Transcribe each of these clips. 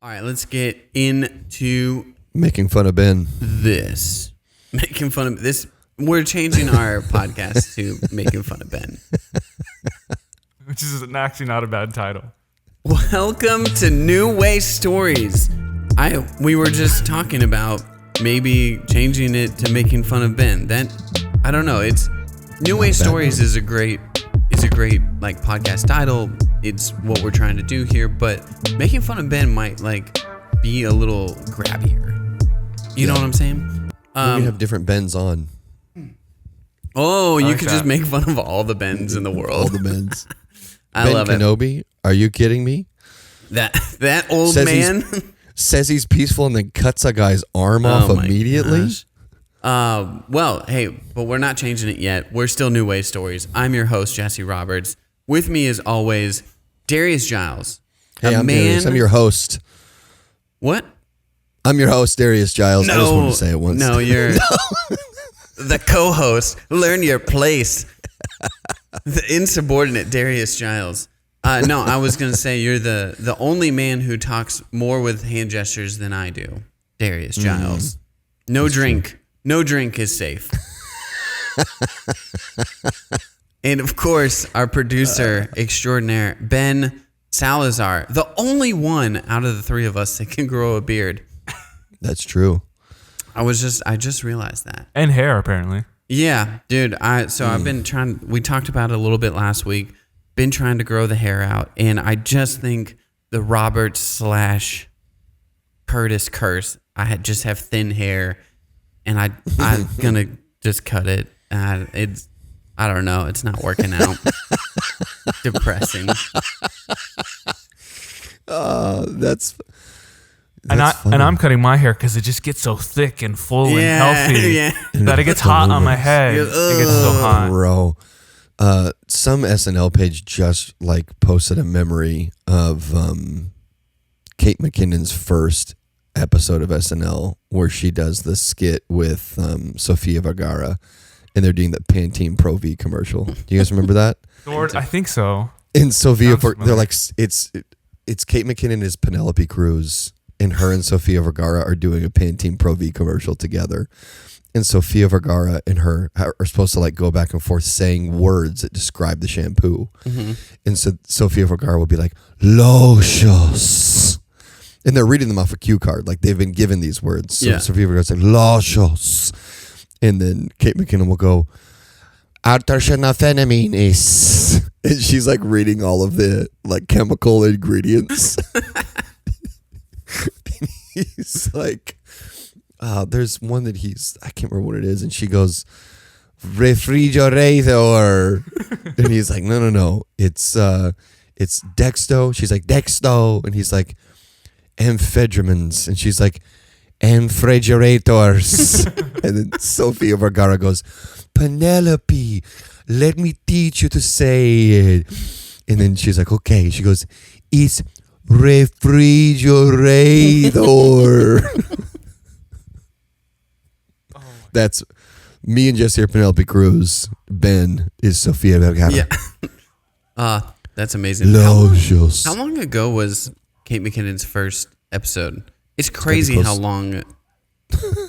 All right, let's get into Making fun of Ben. this. Making fun of this. We're changing our podcast to Making Fun of Ben. Which is actually not a bad title. Welcome to New Way Stories. We were just talking about maybe changing it to Making Fun of Ben. I don't know. It's New Way Stories is a great like podcast title. It's what we're trying to do here, but Making Fun of Ben might like be a little grabbier. You know what I'm saying? We have different Bens on. Oh, you could just make fun of all the Bens in the world. All the Bens. I love Ben Kenobi, are you kidding me? That old man says he's peaceful and then cuts a guy's arm off immediately. Well, hey, but we're not changing it yet. We're still New Way Stories. I'm your host, Jesse Roberts. With me, as always, Darius Giles. Hey, I'm Darius. I'm your host. What? I'm your host, Darius Giles. No, I just wanted to say it once. No, you're the co-host. Learn your place. The insubordinate Darius Giles. No, I was going to say you're the only man who talks more with hand gestures than I do, Darius Giles. No That's drink. True. No drink is safe. And of course, our producer extraordinaire, Ben Salazar, the only one out of the three of us that can grow a beard. That's true. I just realized that. And hair, apparently. Yeah, dude. I've been trying. We talked about it a little bit last week. Been trying to grow the hair out, and I just think the Roberts / Curtis curse. I just have thin hair, and I'm gonna just cut it. I don't know. It's not working out. Depressing. That's and I'm cutting my hair because it just gets so thick and full and healthy that it gets hot on my head. It gets so hot. Bro, some SNL page just like posted a memory of Kate McKinnon's first episode of SNL where she does the skit with Sofia Vergara, and they're doing the Pantene Pro V commercial. Do you guys remember that? I think so. And Sofia, they're like, it's Kate McKinnon is Penelope Cruz, and her and Sofia Vergara are doing a Pantene Pro V commercial together. And Sofia Vergara and her are supposed to like go back and forth saying words that describe the shampoo. Mm-hmm. And so Sofia Vergara will be like, Loshos. And they're reading them off a cue card. Like they've been given these words. So Sofia Vergara's like, Loshos. And then Kate McKinnon will go, artesunafenamine is. And she's like reading all of the like chemical ingredients. And he's like, there's one that I can't remember what it is. And she goes, refrigerator. And he's like, no. It's Dexto. She's like, Dexto. And he's like, amphetamines. And she's like, refrigerators. And then Sofia Vergara goes, Penelope, let me teach you to say it. And then she's like, okay. She goes, it's refrigerator. That's me and Jesse are Penelope Cruz. Ben is Sofia Vergara. Yeah. That's amazing. How long ago was Kate McKinnon's first episode? It's crazy how long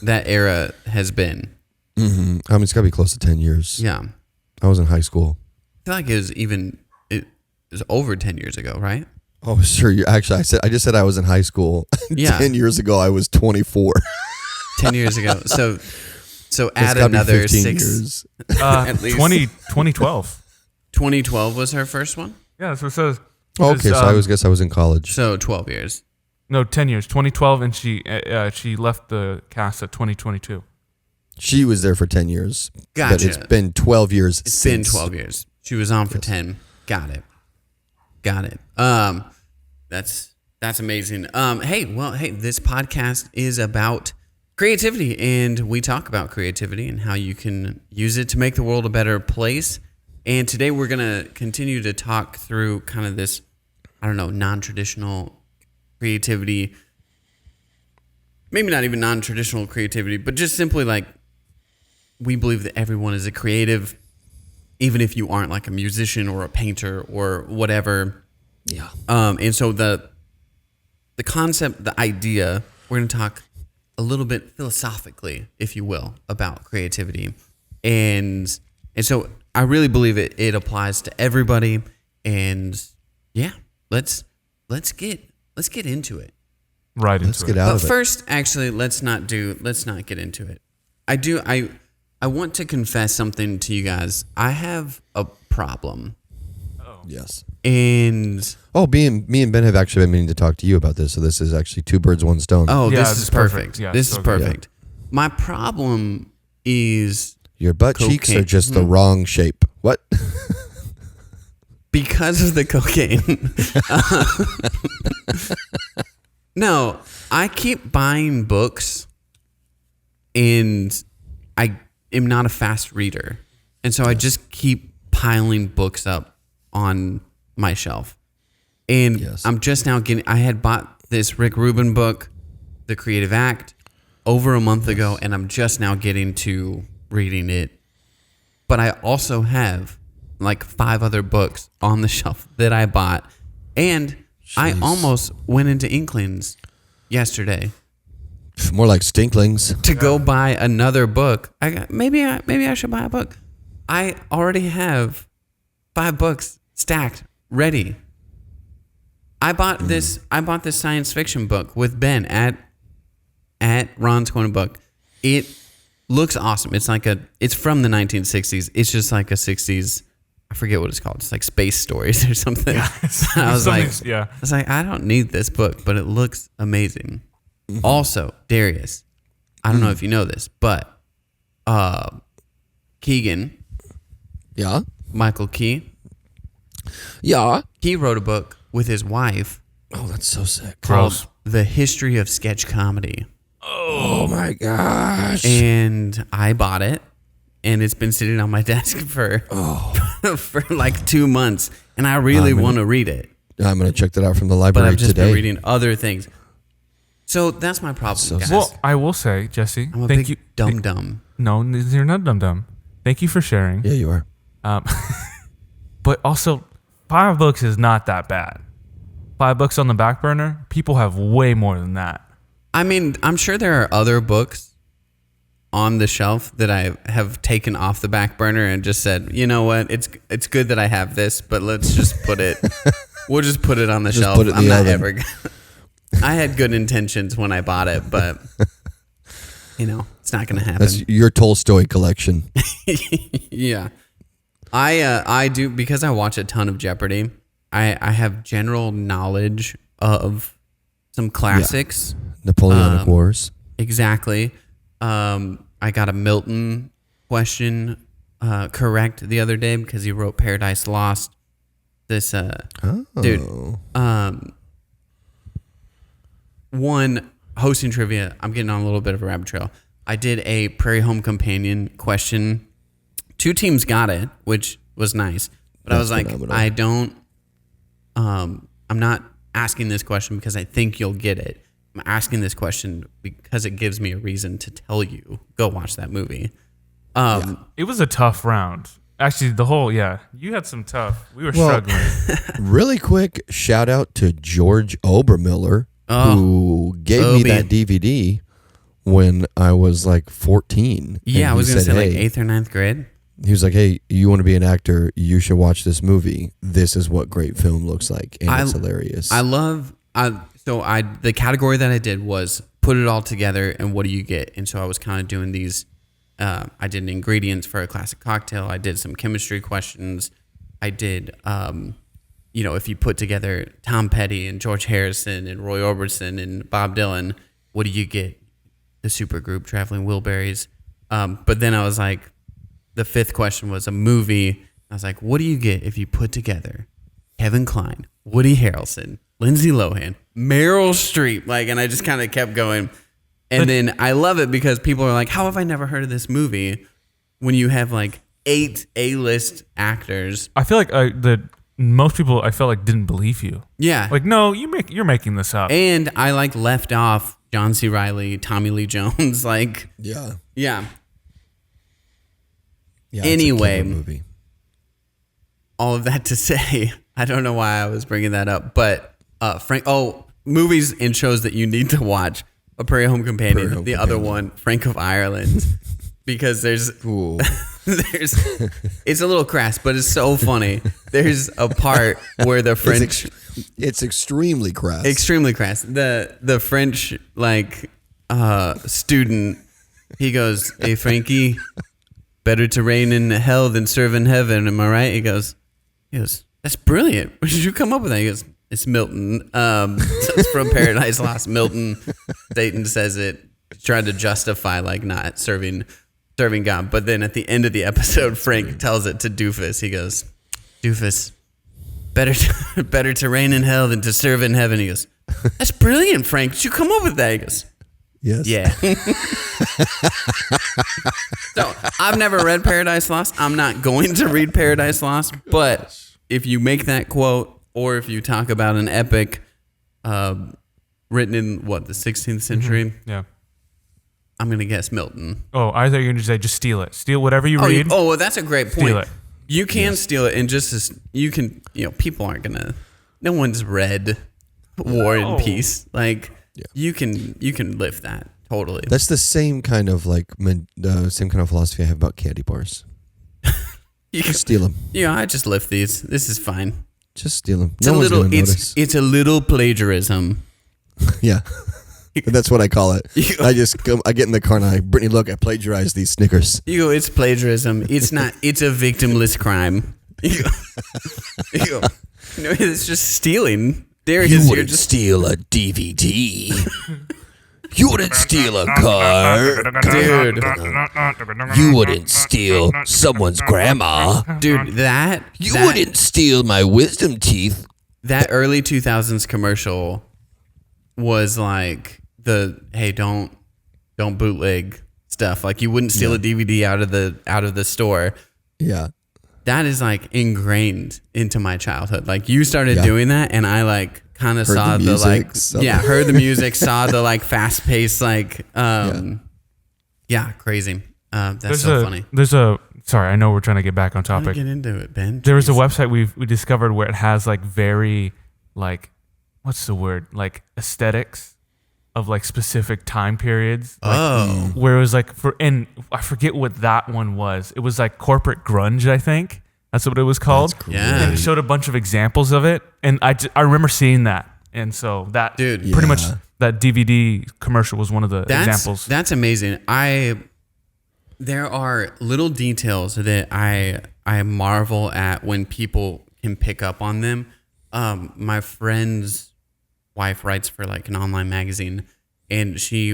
that era has been. Mm-hmm. I mean, it's got to be close to 10 years. Yeah. I was in high school. I feel like it was over 10 years ago, right? Oh, sure. I just said I was in high school. Yeah. 10 years ago, I was 24. 10 years ago. So add another 6 years. At least. 2012. 2012 was her first one? Yeah, that's what it says. Okay, so I guess I was in college. So 12 years. No, 10 years. 2012, and she left the cast at 2022. She was there for 10 years. Gotcha. But it's been 12 years It's since. been 12 years. She was on for 10. Got it. That's amazing. Hey, this podcast is about creativity, and we talk about creativity and how you can use it to make the world a better place. And today we're going to continue to talk through kind of this, non-traditional creativity. Maybe not even non-traditional creativity, but just simply like we believe that everyone is a creative, even if you aren't like a musician or a painter or whatever. Yeah. And so the the concept, the idea. We're going to talk a little bit philosophically, if you will, about creativity, and so I really believe it applies to everybody. And yeah, let's get into it. Right. Let's get out of it. But first, actually, let's not get into it. I want to confess something to you guys. I have a problem. Yes. And me and Ben have actually been meaning to talk to you about this. So this is actually 2 birds, 1 stone. oh, this is perfect. Yeah, this so is good. perfect. My problem is Your butt cheeks are cocaine. just the wrong shape. What? because of the cocaine. No, I keep buying books, and I am not a fast reader, and so I just keep piling books up on my shelf. And Yes. I'm just now I had bought this Rick Rubin book, The Creative Act, over a month ago, and I'm just now getting to reading it. But I also have like 5 other books on the shelf that I bought, and I Jeez. almost went into Inklings yesterday More like stinklings. to go buy another book. Maybe I should buy a book. I already have 5 books stacked, ready. I bought this science fiction book with Ben at Ron's Corner Book. It looks awesome. It's from the 1960s. It's just like a 60s. I forget what it's called. It's like Space Stories or something. Yeah, I was like, I don't need this book, but it looks amazing. Mm-hmm. Also, Darius, I don't know if you know this, but Keegan, Yeah. Michael Key, Yeah. he wrote a book with his wife Oh, that's so sick. called The History of Sketch Comedy. Oh my gosh. And I bought it, and it's been sitting on my desk for like 2 months, and I really want to read it. I'm going to check that out from the But library I've just today. been reading other things. So that's my problem, So guys. Well, I will say, Jesse, I'm a thank big you. dum-dum. No, you're not dum-dum. Thank you for sharing. Yeah, you are. But also, 5 books is not that bad. 5 books on the back burner, people have way more than that. I mean, I'm sure there are other books on the shelf that I have taken off the back burner and just said, you know what, it's good that I have this, but let's just put it. We'll just put it on the shelf. put it in I'm the not oven. ever. I had good intentions when I bought it, but it's not going to happen. That's your Tolstoy collection. Yeah, I do, because I watch a ton of Jeopardy. I have general knowledge of some classics. Napoleonic Wars. Exactly. I got a Milton question correct the other day because he wrote Paradise Lost. This dude. One, hosting trivia. I'm getting on a little bit of a rabbit trail. I did a Prairie Home Companion question. 2 teams got it, which was nice. But I was like, phenomenal. I'm not asking this question because I think you'll get it. I'm asking this question because it gives me a reason to tell you, go watch that movie. It was a tough round. Actually, you had some tough. We were struggling. Really quick shout out to George Obermiller, who gave me that DVD when I was like 14. Yeah, I was going to say like 8th or 9th grade. He was like, hey, you want to be an actor? You should watch this movie. This is what great film looks like. And it's hilarious. The category that I did was put it all together and what do you get? And so I was kind of doing these. I did ingredients for a classic cocktail. I did some chemistry questions. I did, if you put together Tom Petty and George Harrison and Roy Orbison and Bob Dylan, what do you get? The supergroup Traveling Wilburys. But then I was like, the 5th question was a movie. I was like, what do you get if you put together Kevin Kline, Woody Harrelson, Lindsay Lohan, Meryl Streep? And I just kind of kept going. And then I love it because people are like, how have I never heard of this movie when you have like 8 A-list actors? I feel like most people I felt like didn't believe you. Yeah. Like, no, you're making this up. And I left off John C. Reilly, Tommy Lee Jones. Yeah. Yeah. Yeah. Anyway, it's a killer movie. All of that to say, I don't know why I was bringing that up, but Frank. Oh, movies and shows that you need to watch. A Prairie Home Companion. Prairie Home the Companion. other one, Frank of Ireland. Because there's it's a little crass, but it's so funny. There's a part where the French it's extremely crass. extremely crass. The French student, he goes, "Hey Frankie, better to reign in hell than serve in heaven, am I right?" He goes, "That's brilliant. Where did you come up with that?" He goes, "It's Milton. It's from Paradise Lost. Milton. Satan says it. Tried to justify like not serving God, but then at the end of the episode, Frank tells it to Doofus. He goes, "Doofus, better to reign in hell than to serve in heaven." He goes, "That's brilliant, Frank. Did you come up with that?" He goes, Yes. "Yeah." So I've never read Paradise Lost. I'm not going to read Paradise Lost, but if you make that quote, or if you talk about an epic written in the 16th century, Yeah. I'm going to guess Milton. Oh, I thought you were going to say just steal it. Steal whatever you read. Well, that's a great point. Steal it. You can steal it, and just as you can, people aren't going to, no one's read War and Peace. Like, you can lift that totally. That's the same kind of same kind of philosophy I have about candy bars. You can Just steal them. I just lift these. This is fine. Just steal them. It's No one's going to notice. it's a little plagiarism. Yeah. That's what I call it. I get in the car and Brittany, look, I plagiarized these Snickers. You go, it's plagiarism. It's not, it's a victimless crime. You go, it's just stealing. There it is. You're just steal a DVD. You wouldn't steal a car. Dude. You wouldn't steal someone's grandma. Dude, that wouldn't steal my wisdom teeth. That early 2000s commercial was like hey, don't bootleg stuff. Like, you wouldn't steal a DVD out of the store. Yeah. That is like ingrained into my childhood. Like, you started doing that, and I like kind of saw the music, heard the music, saw the like fast paced crazy. That's so funny. Sorry, I know we're trying to get back on topic. Get into it, Ben. There was a website we discovered where it has like very like, what's the word? Like aesthetics of like specific time periods. Like, where it was like and I forget what that one was. It was like corporate grunge, I think. That's what it was called. That's cool. Yeah. And it showed a bunch of examples of it. And I remember seeing that. And so that pretty much that DVD commercial was one of the examples. That's amazing. There are little details that I marvel at when people can pick up on them. My friend's wife writes for like an online magazine, and she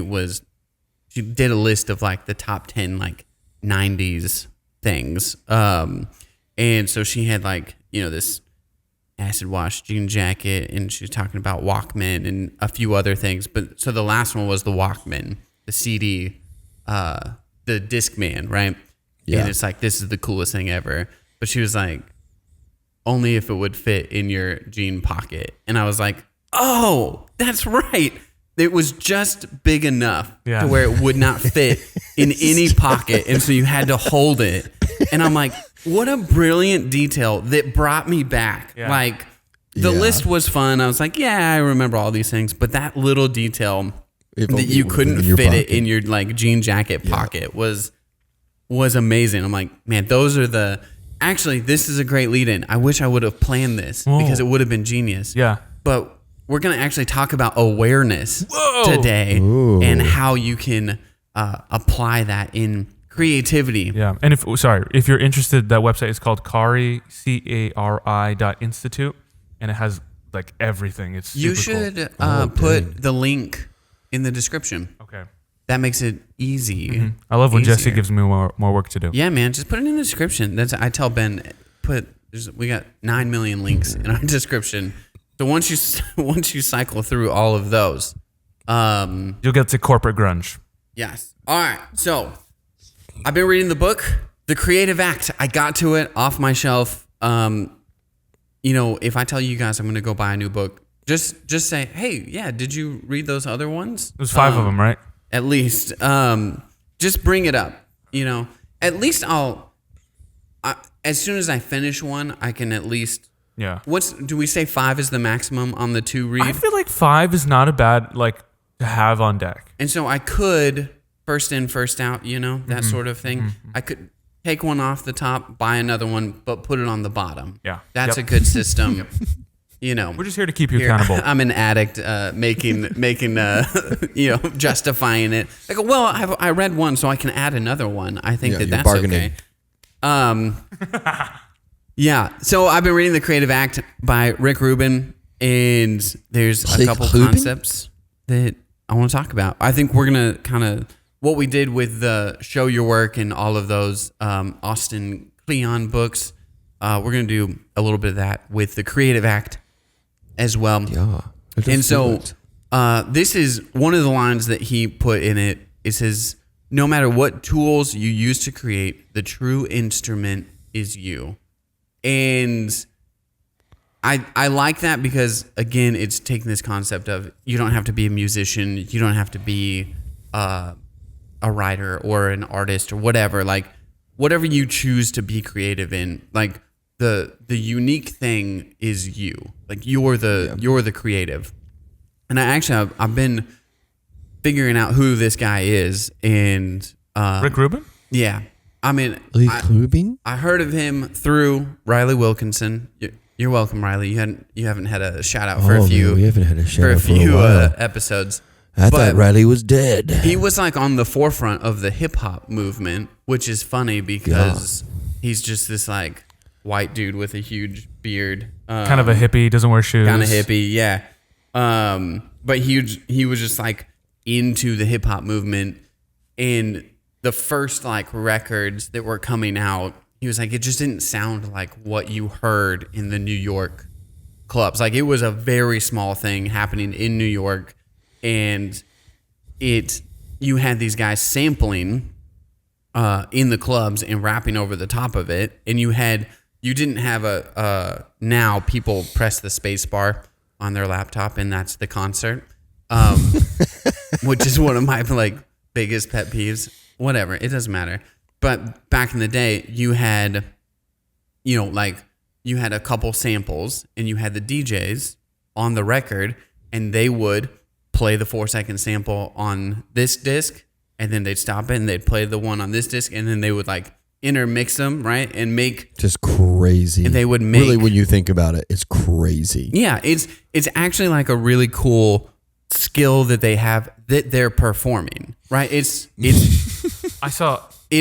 did a list of like the top 10 like 90s things. And so she had like, this acid wash jean jacket, and she was talking about Walkman and a few other things. But so the last one was the Walkman, the CD, the Discman, right? Yeah. And it's like, this is the coolest thing ever. But she was like, only if it would fit in your jean pocket. And I was like, oh, that's right. It was just big enough to where it would not fit in any pocket. And so you had to hold it. And I'm like, what a brilliant detail that brought me back. Yeah. Like, the list was fun. I was like, I remember all these things. But that little detail that you couldn't fit it in your like jean jacket pocket was amazing. I'm like, man, those are actually, this is a great lead in. I wish I would have planned this because it would have been genius. Yeah. But we're going to actually talk about awareness today and how you can apply that in creativity. Yeah. And if you're interested, that website is called Cari, CARI.institute, and it has like everything. It's super You should cool. put the link in the description. Okay. That makes it easy. Mm-hmm. I love when Jesse easier. gives me more work to do. Yeah, man, just put it in the description. I tell Ben, we got 9 million links in our description. So once you cycle through all of those, you'll get to corporate grunge. yes. All right. So I've been reading the book, The Creative Act. I got to it off my shelf. If I tell you guys I'm going to go buy a new book, just say, hey, yeah, did you read those other ones? There's 5 of them, right? At least, just bring it up. At least as soon as I finish one, I can at least Yeah. Do we say 5 is the maximum on the 2 read? I feel like 5 is not a bad to have on deck. And so I could first in, first out, that sort of thing. I could take one off the top, buy another one, but put it on the bottom. Yeah. That's a good system. We're just here to keep you accountable. I'm an addict, making justifying it. I go, well, I read one, so I can add another one. I think that's bargaining. Okay. Yeah. So I've been reading The Creative Act by Rick Rubin, and there's a couple concepts that I want to talk about. I think we're going to kind of, what we did with the Show Your Work and all of those Austin Kleon books, we're going to do a little bit of that with The Creative Act as well. Yeah. And so this is one of the lines that he put in it. It says, no matter what tools you use to create, the true instrument is you. And I like that because, again, it's taking this concept of you don't have to be a musician. You don't have to be a writer or an artist or whatever. Like, whatever you choose to be creative in, like, the unique thing is you. Like, you're the creative. And I've been figuring out who this guy is. And Rick Rubin? Yeah. I mean, Rick Rubin? I heard of him through Riley Wilkinson. You're welcome, Riley. You haven't had a shout out for a few. We haven't had a shout out for a few episodes. I thought Riley was dead. He was like on the forefront of the hip hop movement, which is funny because he's just this like white dude with a huge beard, kind of a hippie, doesn't wear shoes. Kind of hippie, yeah. But he was just like into the hip hop movement, and the first like records that were coming out, he was like, it just didn't sound like what you heard in the New York clubs. Like, it was a very small thing happening in New York, and you had these guys sampling in the clubs and rapping over the top of it, and you didn't have now people press the space bar on their laptop and that's the concert, which is one of my like biggest pet peeves. Whatever, it doesn't matter. But back in the day, you had a couple samples and you had the DJs on the record, and they would play the 4-second sample on this disc, and then they'd stop it and they'd play the one on this disc, and then they would like intermix them, right? And make just crazy. And they would make, really, when you think about it, it's crazy. Yeah, it's actually like a really cool skill that they have that they're performing, right? It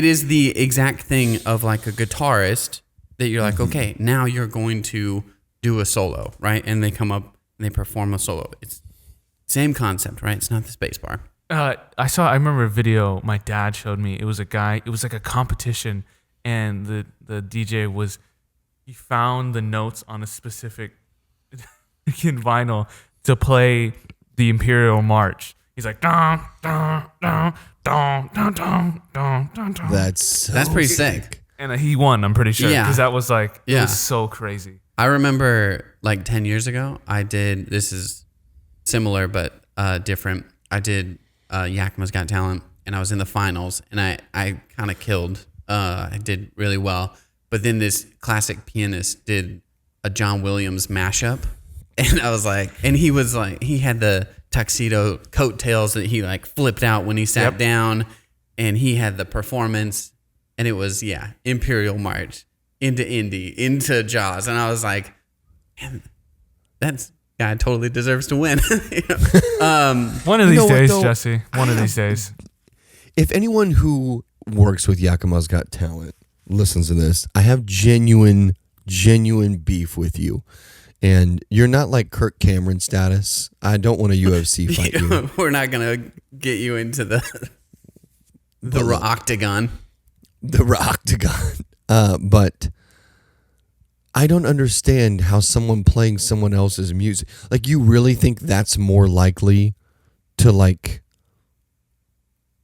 is the exact thing of like a guitarist that you're like, okay, now you're going to do a solo, right? And they come up and they perform a solo. It's same concept, right? It's not the space bar. I remember a video my dad showed me. It was a guy, it was like a competition, and the DJ he found the notes on a specific vinyl to play the Imperial March. He's like, dun, dun, dun, dun, dun, dun, dun, dun, dun. That's pretty sick. And he won, I'm pretty sure. Yeah. Because that was like, it was so crazy. I remember like 10 years ago, this is similar but different. I did Yakima's Got Talent, and I was in the finals, and I kind of killed. I did really well. But then this classic pianist did a John Williams mashup, and I was like, and he was like, he had the tuxedo coattails that he like flipped out when he sat down, and he had the performance, and it was Imperial March into Indie into Jaws, and I was like, man, that guy totally deserves to win. One of these days, Jesse. One of these days. If anyone who works with Yakima's Got Talent listens to this, I have genuine beef with you. And you're not like Kirk Cameron status. I don't want a UFC fight you. We're not going to get you into the octagon. The octagon. But I don't understand how someone playing someone else's music, like, you really think that's more likely to like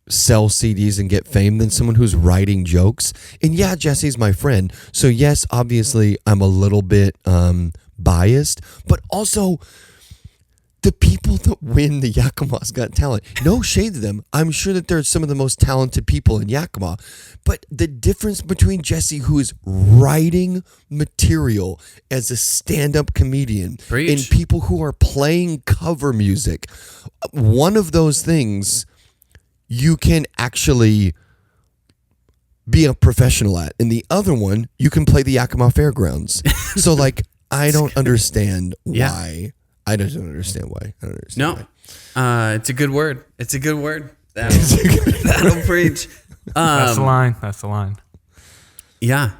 sell CDs and get fame than someone who's writing jokes? And yeah, Jesse's my friend, so yes, obviously I'm a little bit biased, but also the people that win the Yakima's Got Talent, no shade to them. I'm sure that they're some of the most talented people in Yakima. But the difference between Jesse, who is writing material as a stand-up comedian, and people who are playing cover music, one of those things you can actually be a professional at. And the other one, you can play the Yakima Fairgrounds. So, like, I don't understand why. I don't understand why. Why. It's a good word. It's a good word. That'll preach. That's the line. That's the line. Yeah.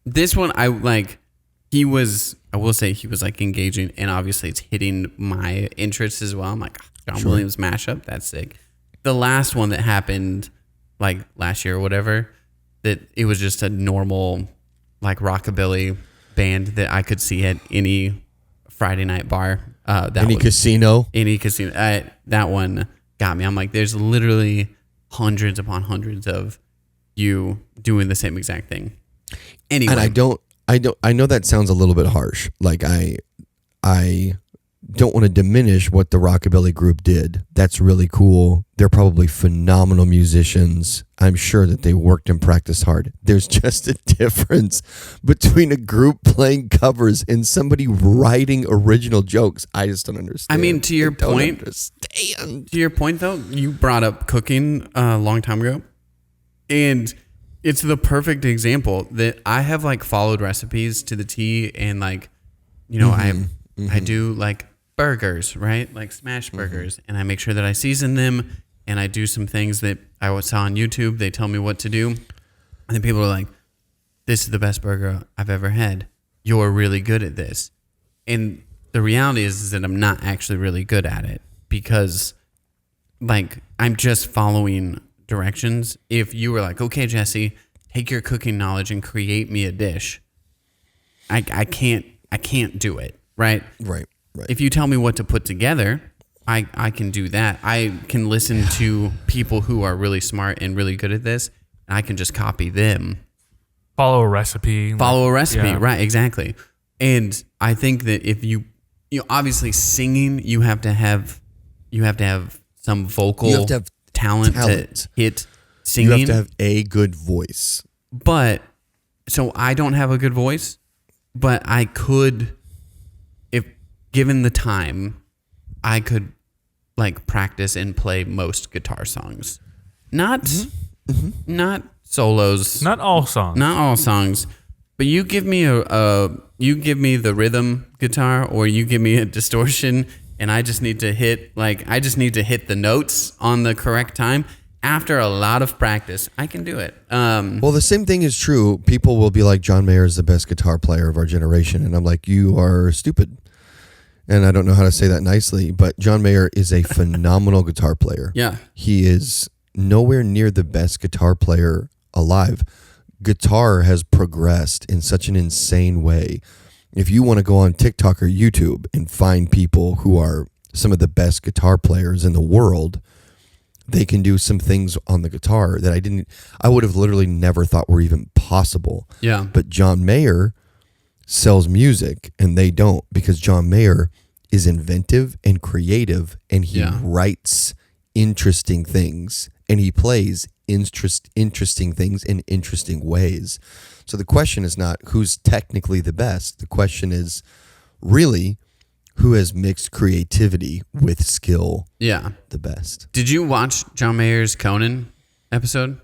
This one, I will say he was like engaging, and obviously it's hitting my interests as well. I'm like, John Williams mashup. That's sick. The last one that happened like last year or whatever, that it was just a normal like rockabilly band that I could see at any Friday night bar. Any casino. That one got me. I'm like, there's literally hundreds upon hundreds of you doing the same exact thing. Anyway. And I know that sounds a little bit harsh. Like I don't want to diminish what the Rockabilly group did. That's really cool. They're probably phenomenal musicians. I'm sure that they worked and practiced hard. There's just a difference between a group playing covers and somebody writing original jokes. I just don't understand. I mean, to your point though, you brought up cooking a long time ago, and it's the perfect example that I have like followed recipes to the T, and like, you know, I do like burgers, right? Like smash burgers. And I make sure that I season them, and I do some things that I saw on YouTube. They tell me what to do. And then people are like, this is the best burger I've ever had. You're really good at this. And the reality is that I'm not actually really good at it, because like I'm just following directions. If you were like, okay, Jesse, take your cooking knowledge and create me a dish, I can't do it. Right. If you tell me what to put together, I can do that. I can listen to people who are really smart and really good at this, and I can just copy them. Follow a recipe. Right, exactly. And I think that if you obviously singing, you have to have some vocal talent to hit singing. You have to have a good voice. But so I don't have a good voice, but I could, if given the time, I could like practice and play most guitar songs. Not solos. Not all songs. But you give me the rhythm guitar, or you give me a distortion, and I just need to hit the notes on the correct time. After a lot of practice, I can do it. Well, the same thing is true. People will be like, John Mayer is the best guitar player of our generation. And I'm like, you are stupid. And I don't know how to say that nicely, but John Mayer is a phenomenal guitar player. Yeah. He is nowhere near the best guitar player alive. Guitar has progressed in such an insane way. If you want to go on TikTok or YouTube and find people who are some of the best guitar players in the world, they can do some things on the guitar that I would have literally never thought were even possible. Yeah. But John Mayer sells music, and they don't, because John Mayer is inventive and creative, and he writes interesting things, and he plays interesting things in interesting ways. So the question is not who's technically the best. The question is really who has mixed creativity with skill the best. Did you watch John Mayer's Conan episode?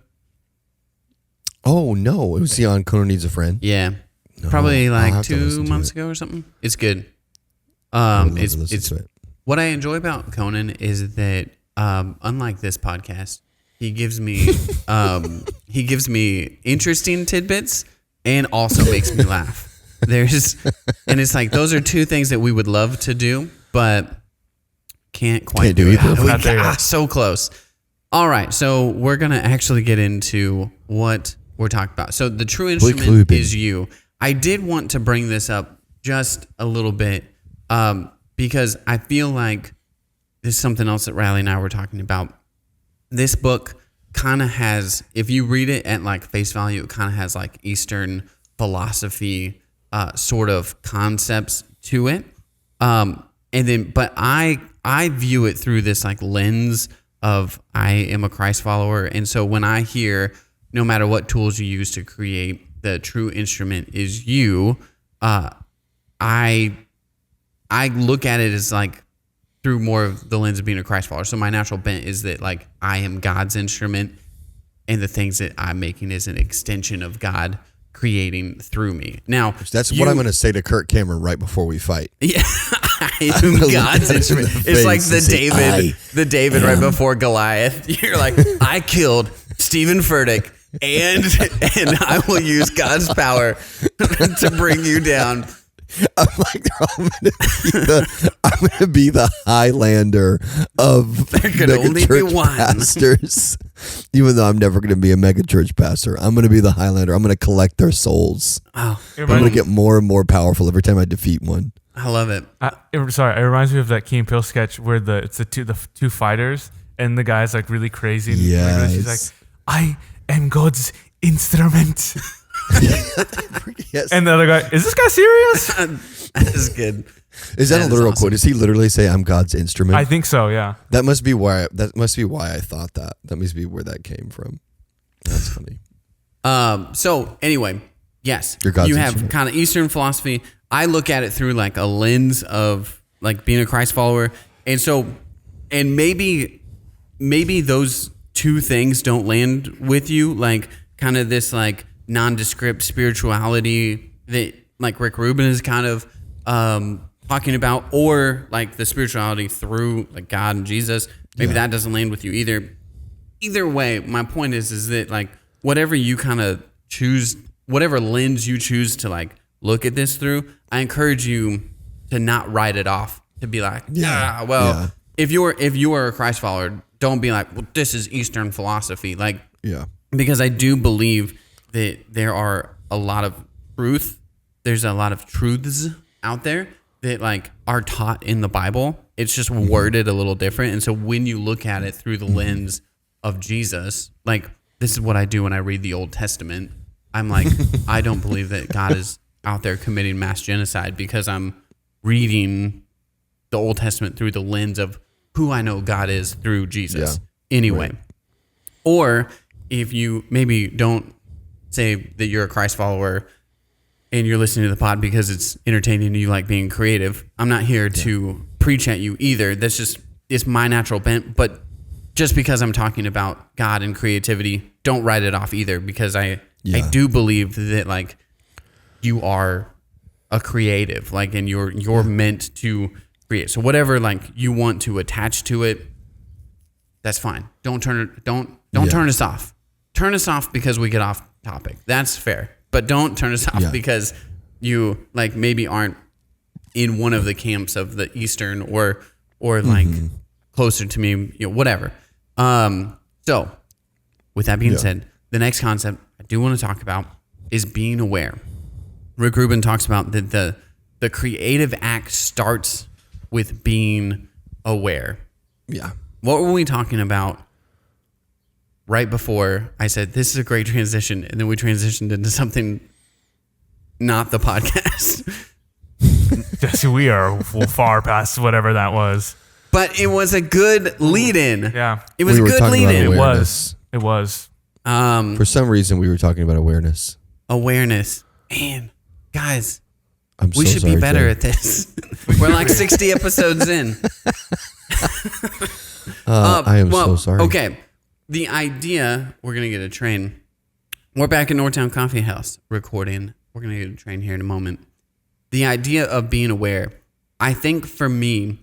Oh, no. Was he on Conan Needs a Friend? Yeah. No, probably like 2 months ago or something. It's good. It's what I enjoy about Conan is that unlike this podcast, he gives me interesting tidbits and also makes me laugh. And it's like those are two things that we would love to do, but can't do it. So close. All right, so we're gonna actually get into what we're talking about. So the true instrument is you. I did want to bring this up just a little bit because I feel like there's something else that Riley and I were talking about. This book kind of has, if you read it at like face value, it kind of has like Eastern philosophy sort of concepts to it. And And then, but I view it through this like lens of I am a Christ follower. And so when I hear, no matter what tools you use to create, the true instrument is you, I look at it as like through more of the lens of being a Christ follower. So my natural bent is that like I am God's instrument, and the things that I'm making is an extension of God creating through me. Now, that's what I'm going to say to Kirk Cameron right before we fight. Yeah, I am God's instrument. It's like the David right before Goliath. You're like, I killed Stephen Furtick, and I will use God's power to bring you down. I'm like, I'm gonna be the Highlander of there could only be one pastors. Even though I'm never gonna be a mega church pastor, I'm gonna be the Highlander. I'm gonna collect their souls. Oh, I'm gonna get more and more powerful every time I defeat one. I love it. It reminds me of that Key and Peele sketch where it's the two fighters, and the guy's like really crazy. And yes. He's like, I am God's instrument. Yes. And the other guy, is this guy serious? That is good. Is that a literal quote? Does he literally say, "I'm God's instrument"? I think so. Yeah. That must be why. That must be why I thought that. That must be where that came from. That's funny. So anyway, yes, you have instrument. Kind of Eastern philosophy. I look at it through like a lens of like being a Christ follower, and so, and maybe those two things don't land with you, like kind of this like nondescript spirituality that like Rick Rubin is kind of talking about, or like the spirituality through like God and Jesus. Maybe that doesn't land with you either. Either way, my point is that like whatever you kind of choose, whatever lens you choose to like look at this through, I encourage you to not write it off, to be like, if you are a Christ follower, don't be like, well, this is Eastern philosophy. Like, because I do believe that there are a lot of truth. There's a lot of truths out there that like are taught in the Bible. It's just worded a little different. And so when you look at it through the lens of Jesus, like this is what I do when I read the Old Testament. I'm like, I don't believe that God is out there committing mass genocide because I'm reading the Old Testament through the lens of who I know God is through Jesus. Anyway. Right. Or if you maybe don't say that you're a Christ follower and you're listening to the pod because it's entertaining and you like being creative, I'm not here to preach at you either. That's just, it's my natural bent. But just because I'm talking about God and creativity, don't write it off either, because I do believe that like you are a creative, like, and you're meant to create. So whatever like you want to attach to it, that's fine. Don't turn us off. Turn us off because we get off topic. That's fair. But don't turn us off because you like maybe aren't in one of the camps of the Eastern or like closer to me, whatever. So with that being said, the next concept I do want to talk about is being aware. Rick Rubin talks about that the creative act starts with being aware. Yeah. What were we talking about right before I said this is a great transition, and then we transitioned into something not the podcast? Jesse, we are far past whatever that was. But it was a good lead-in. Yeah. It was a good lead-in. It was. For some reason, we were talking about awareness. Awareness. Man, guys, we should be better at this. We're like 60 episodes in. I am so sorry. Okay. The idea, we're going to get a train. We're back at Northtown Coffee House recording. We're going to get a train here in a moment. The idea of being aware, I think for me,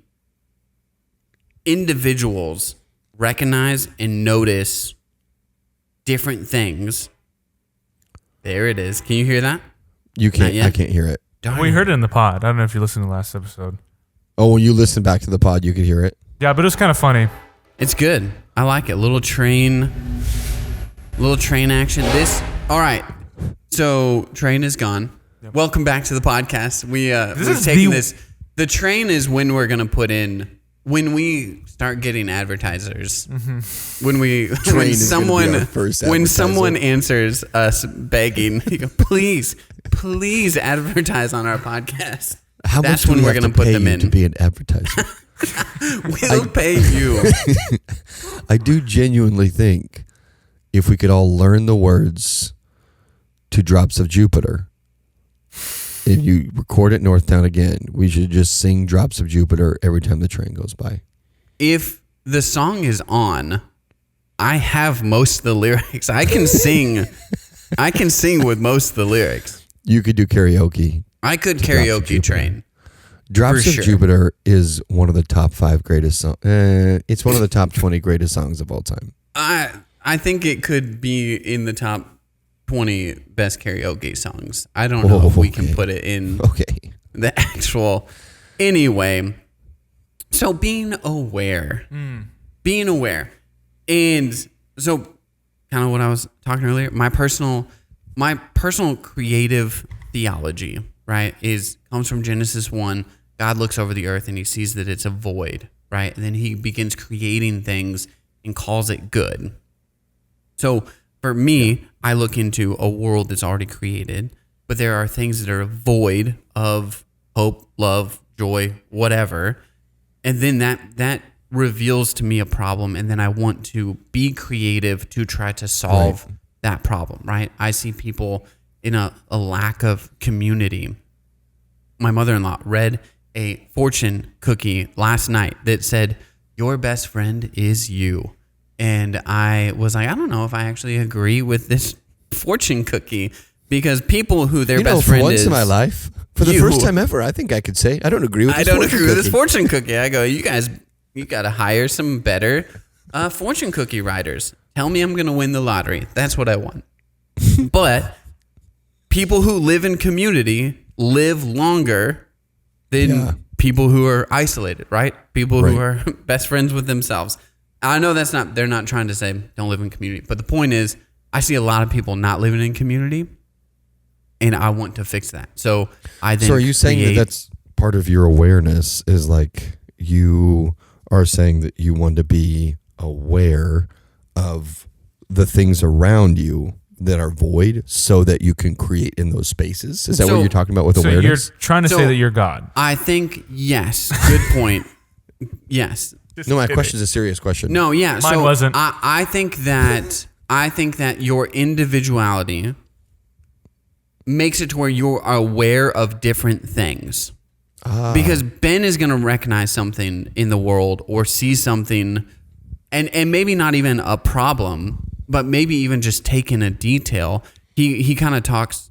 individuals recognize and notice different things. There it is. Can you hear that? You can't. I can't hear it. We heard it in the pod. I don't know if you listened to the last episode. Oh, when you listen back to the pod, you could hear it. Yeah, but it was kind of funny. It's good. I like it. Little train action. All right. So train is gone. Yep. Welcome back to the podcast. We've taken this. The train is when we're gonna put in when we start getting advertisers. Mm-hmm. When someone answers us begging, you go, please advertise on our podcast. How that's much when do we we're have going to put pay them you in. to be an advertiser? We'll pay you. I do genuinely think if we could all learn the words to Drops of Jupiter, if you record it Northtown again, we should just sing Drops of Jupiter every time the train goes by. If the song is on, I have most of the lyrics. I can sing. I can sing with most of the lyrics. You could do karaoke. I could to Drops of karaoke Jupiter. train. Drops For of sure. Jupiter is one of the top 5 greatest songs. It's one of the top 20 greatest songs of all time. I think it could be in the top 20 best karaoke songs. I don't know if we can put it in the actual. Anyway, so being aware. And so kind of what I was talking earlier, my personal creative theology, right, comes from Genesis 1. God looks over the earth and he sees that it's a void, right? And then he begins creating things and calls it good. So for me, I look into a world that's already created, but there are things that are void of hope, love, joy, whatever. And then that reveals to me a problem, and then I want to be creative to try to solve that problem, right? I see people in a lack of community. My mother-in-law read a fortune cookie last night that said, "Your best friend is you." And I was like, I don't know if I actually agree with this fortune cookie, because people who their best friend is... For once in my life, for the first time ever, I think I could say, I don't agree with this fortune cookie. I don't agree with this fortune cookie. I go, you guys, you got to hire some better fortune cookie writers. Tell me I'm going to win the lottery. That's what I want. But people who live in community live longer than people who are isolated, right? People who are best friends with themselves. I know they're not trying to say don't live in community, but the point is I see a lot of people not living in community, and I want to fix that. So I then So are you saying that that's part of your awareness, is like you are saying that you want to be aware of the things around you that are void so that you can create in those spaces? Is that what you're talking about with awareness? So you're trying to say that you're God. I think, yes. Good point. Yes. No, my question is a serious question. No, yeah. Mine wasn't. I think that your individuality makes it to where you're aware of different things. Because Ben is going to recognize something in the world or see something, and maybe not even a problem, but maybe even just taking a detail. He kind of talks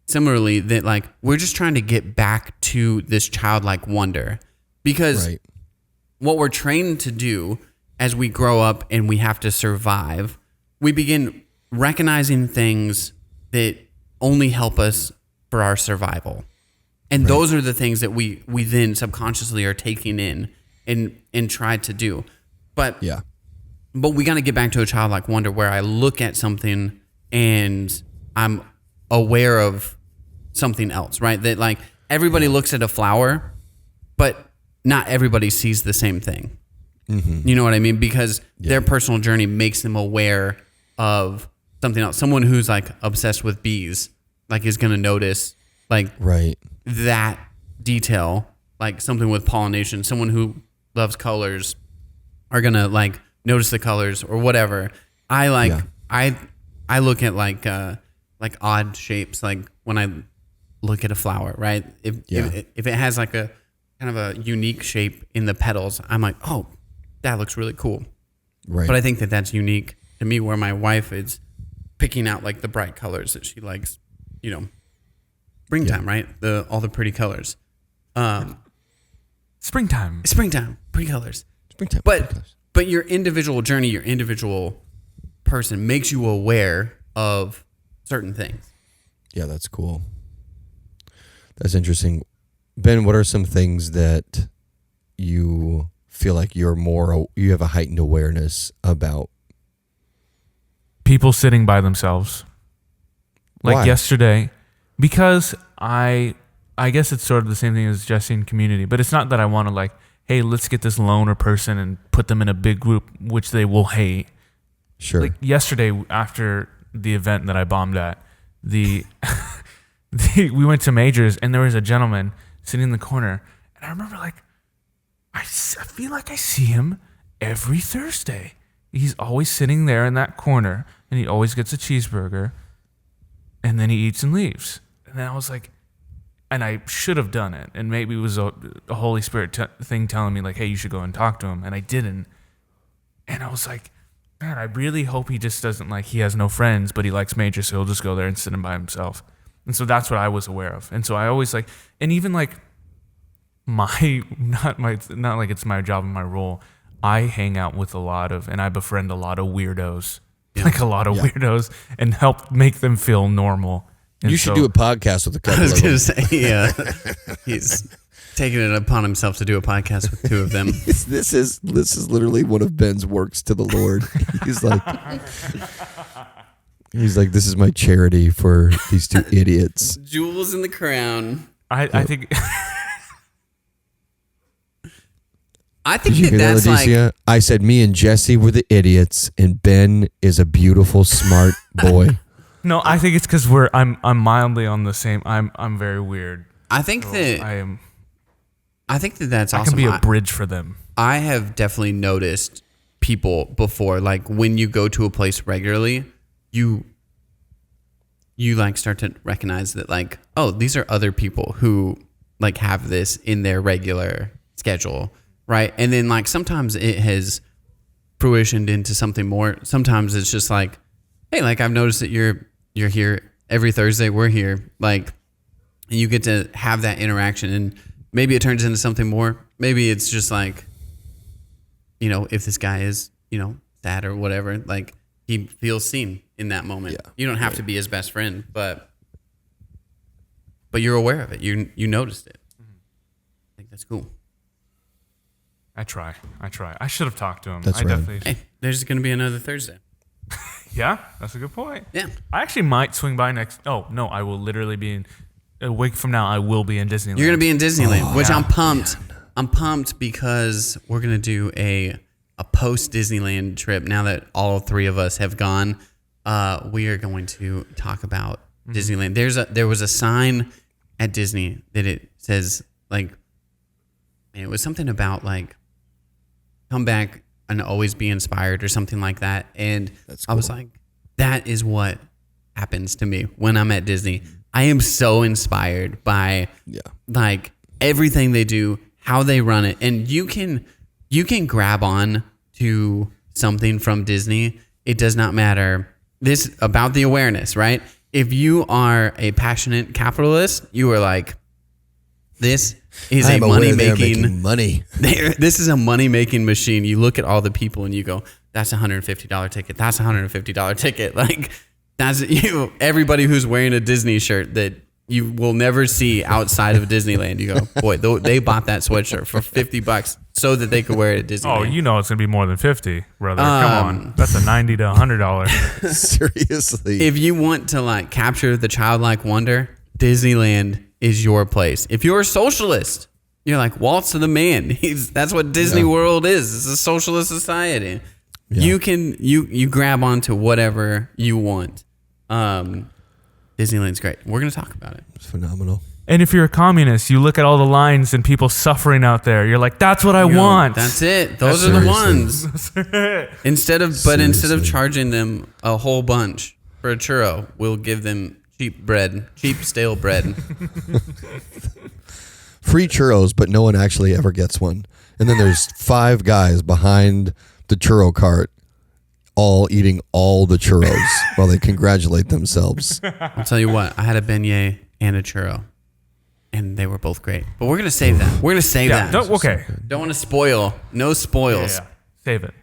similarly that, like, we're just trying to get back to this childlike wonder, because what we're trained to do as we grow up and we have to survive, we begin recognizing things that only help us for our survival. And those are the things that we then subconsciously are taking in and try to do. But we got to get back to a childlike wonder where I look at something and I'm aware of something else, right? That, like, everybody looks at a flower, but not everybody sees the same thing. Mm-hmm. You know what I mean? Because their personal journey makes them aware of something else. Someone who's, like, obsessed with bees, like, is going to notice, like, that detail, like something with pollination. Someone who loves colors are going to, like, notice the colors or whatever. I look at like odd shapes, like when I look at a flower, right? If it has like a kind of a unique shape in the petals, I'm like, oh, that looks really cool. Right. But I think that that's unique to me, where my wife is picking out like the bright colors that she likes, you know, springtime, right? All the pretty colors. Springtime, pretty colors. But your individual journey, your individual person makes you aware of certain things. Yeah, that's cool. That's interesting. Ben, what are some things that you feel like you have a heightened awareness about? People sitting by themselves. Like Why? Yesterday, because I guess it's sort of the same thing as Jesse in community, but it's not that I want to, like, hey, let's get this loner person and put them in a big group, which they will hate. Sure. Like yesterday, after the event that I bombed at, we went to Majors, and there was a gentleman sitting in the corner. And I remember like, I feel like I see him every Thursday. He's always sitting there in that corner, and he always gets a cheeseburger, and then he eats and leaves. And then I was like, and I should have done it, and maybe it was a Holy Spirit thing telling me like, hey, you should go and talk to him, and I didn't. And I was like, man, I really hope he just doesn't like, he has no friends, but he likes Major, so he'll just go there and sit him by himself. And so that's what I was aware of. And so I always like, and even like not like it's my job and my role, I hang out with a lot of, and I befriend a lot of weirdos, like a lot of weirdos, and help make them feel normal. And you should do a podcast with a couple I was of going them. to say, yeah. He's taking it upon himself to do a podcast with two of them. This is literally one of Ben's works to the Lord. He's like, this is my charity for these two idiots. Jewels in the crown. I think... I think Did you hear that's that, like... Leticia? I said me and Jesse were the idiots, and Ben is a beautiful, smart boy. No, I think it's because I'm mildly on the same. I'm very weird. I think So that... I think that that's I awesome. can be a bridge for them. I have definitely noticed people before, like when you go to a place regularly, you like start to recognize that like, oh, these are other people who like have this in their regular schedule, right? And then like sometimes it has fruitioned into something more. Sometimes it's just like, hey, like I've noticed that you're here every Thursday. We're here, like, and you get to have that interaction, and maybe it turns into something more. Maybe it's just like, you know, if this guy is, you know, sad or whatever, like he feels seen in that moment. Yeah. You don't have to be his best friend, but you're aware of it. You noticed it. I think that's cool. I try. I should have talked to him. That's I right. definitely. Hey, there's going to be another Thursday. Yeah, that's a good point. Yeah. I actually might swing by next. Oh no, I will literally be in a week from now. I will be in Disneyland. You're going to be in Disneyland, which yeah. I'm pumped. I'm pumped because we're going to do a post Disneyland trip. Now that all three of us have gone, we are going to talk about Disneyland. There was a sign at Disney that it says like, and it was something about like, come back and always be inspired or something like that. And That's I was cool. like, that is what happens to me when I'm at Disney. I am so inspired by like everything they do, how they run it. And you can grab on to something from Disney. It does not matter. This about the awareness, right? If you are a passionate capitalist, you are like, this is a money-making money. This is a money-making machine. You look at all the people and you go, that's a $150 ticket. That's a $150 ticket. Like that's everybody who's wearing a Disney shirt that you will never see outside of Disneyland. You go, boy, they bought that sweatshirt for $50 so that they could wear it at Disneyland. Oh, you know it's gonna be more than 50, brother. Come on, that's a $90 to $100. Seriously. If you want to like capture the childlike wonder, Disneyland is your place. If you're a socialist, you're like Walt's the man. That's what Disney World is. It's a socialist society. Yeah. You can you grab onto whatever you want. Disneyland's great. We're gonna talk about it. It's phenomenal. And if you're a communist, you look at all the lines and people suffering out there. You're like, that's what I want. That's it. Those are the ones. Instead of Seriously. charging them a whole bunch for a churro, we'll give them cheap stale bread. Free churros, but no one actually ever gets one. And then there's 5 guys behind the churro cart all eating all the churros while they congratulate themselves. I'll tell you what, I had a beignet and a churro, and they were both great. But we're going to save that. We're going to save that. Okay. Don't want to spoil. No spoils. Yeah. Save it.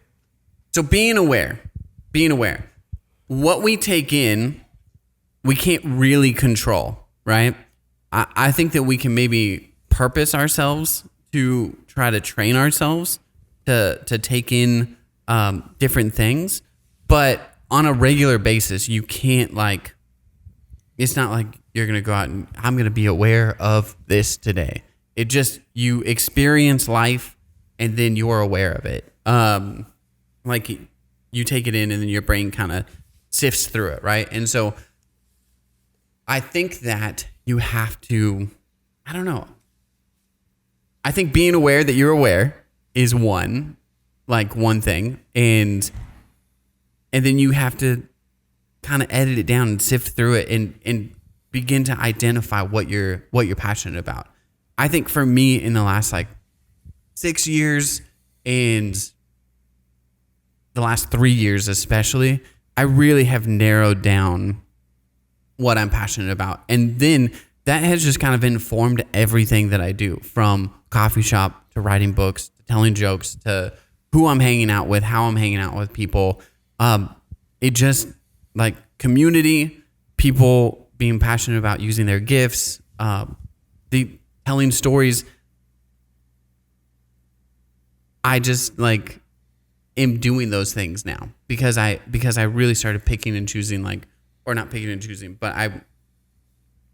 So being aware. What we take in, we can't really control, right? I think that we can maybe purpose ourselves to try to train ourselves to take in different things. But on a regular basis, you can't like, it's not like you're going to go out and I'm going to be aware of this today. It just, you experience life and then you're aware of it. Like you take it in and then your brain kind of sifts through it, right? And so I think that you have to, I don't know. I think being aware that you're aware is one thing, and then you have to kind of edit it down and sift through it and begin to identify what you're passionate about. I think for me in the last 6 years and the last 3 years especially, I really have narrowed down what I'm passionate about. And then that has just kind of informed everything that I do, from coffee shop to writing books, to telling jokes, to who I'm hanging out with, how I'm hanging out with people. It just community, people being passionate about using their gifts, the telling stories. I just am doing those things now because I really started picking and choosing, or not picking and choosing, but I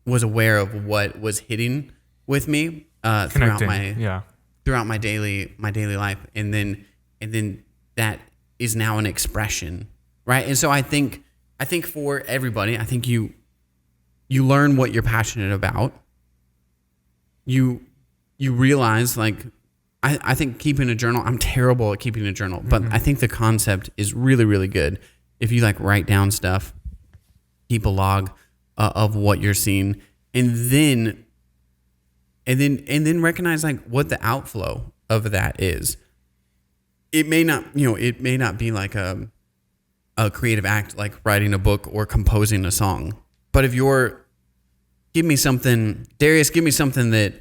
was aware of what was hitting with me throughout my daily life, and then that is now an expression, right? And so I think for everybody, I think you learn what you're passionate about. You realize I think keeping a journal, I'm terrible at keeping a journal, but I think the concept is really, really good. If you write down stuff, keep a log of what you're seeing, and then recognize what the outflow of that is. It may not be a creative act like writing a book or composing a song, but if give me something that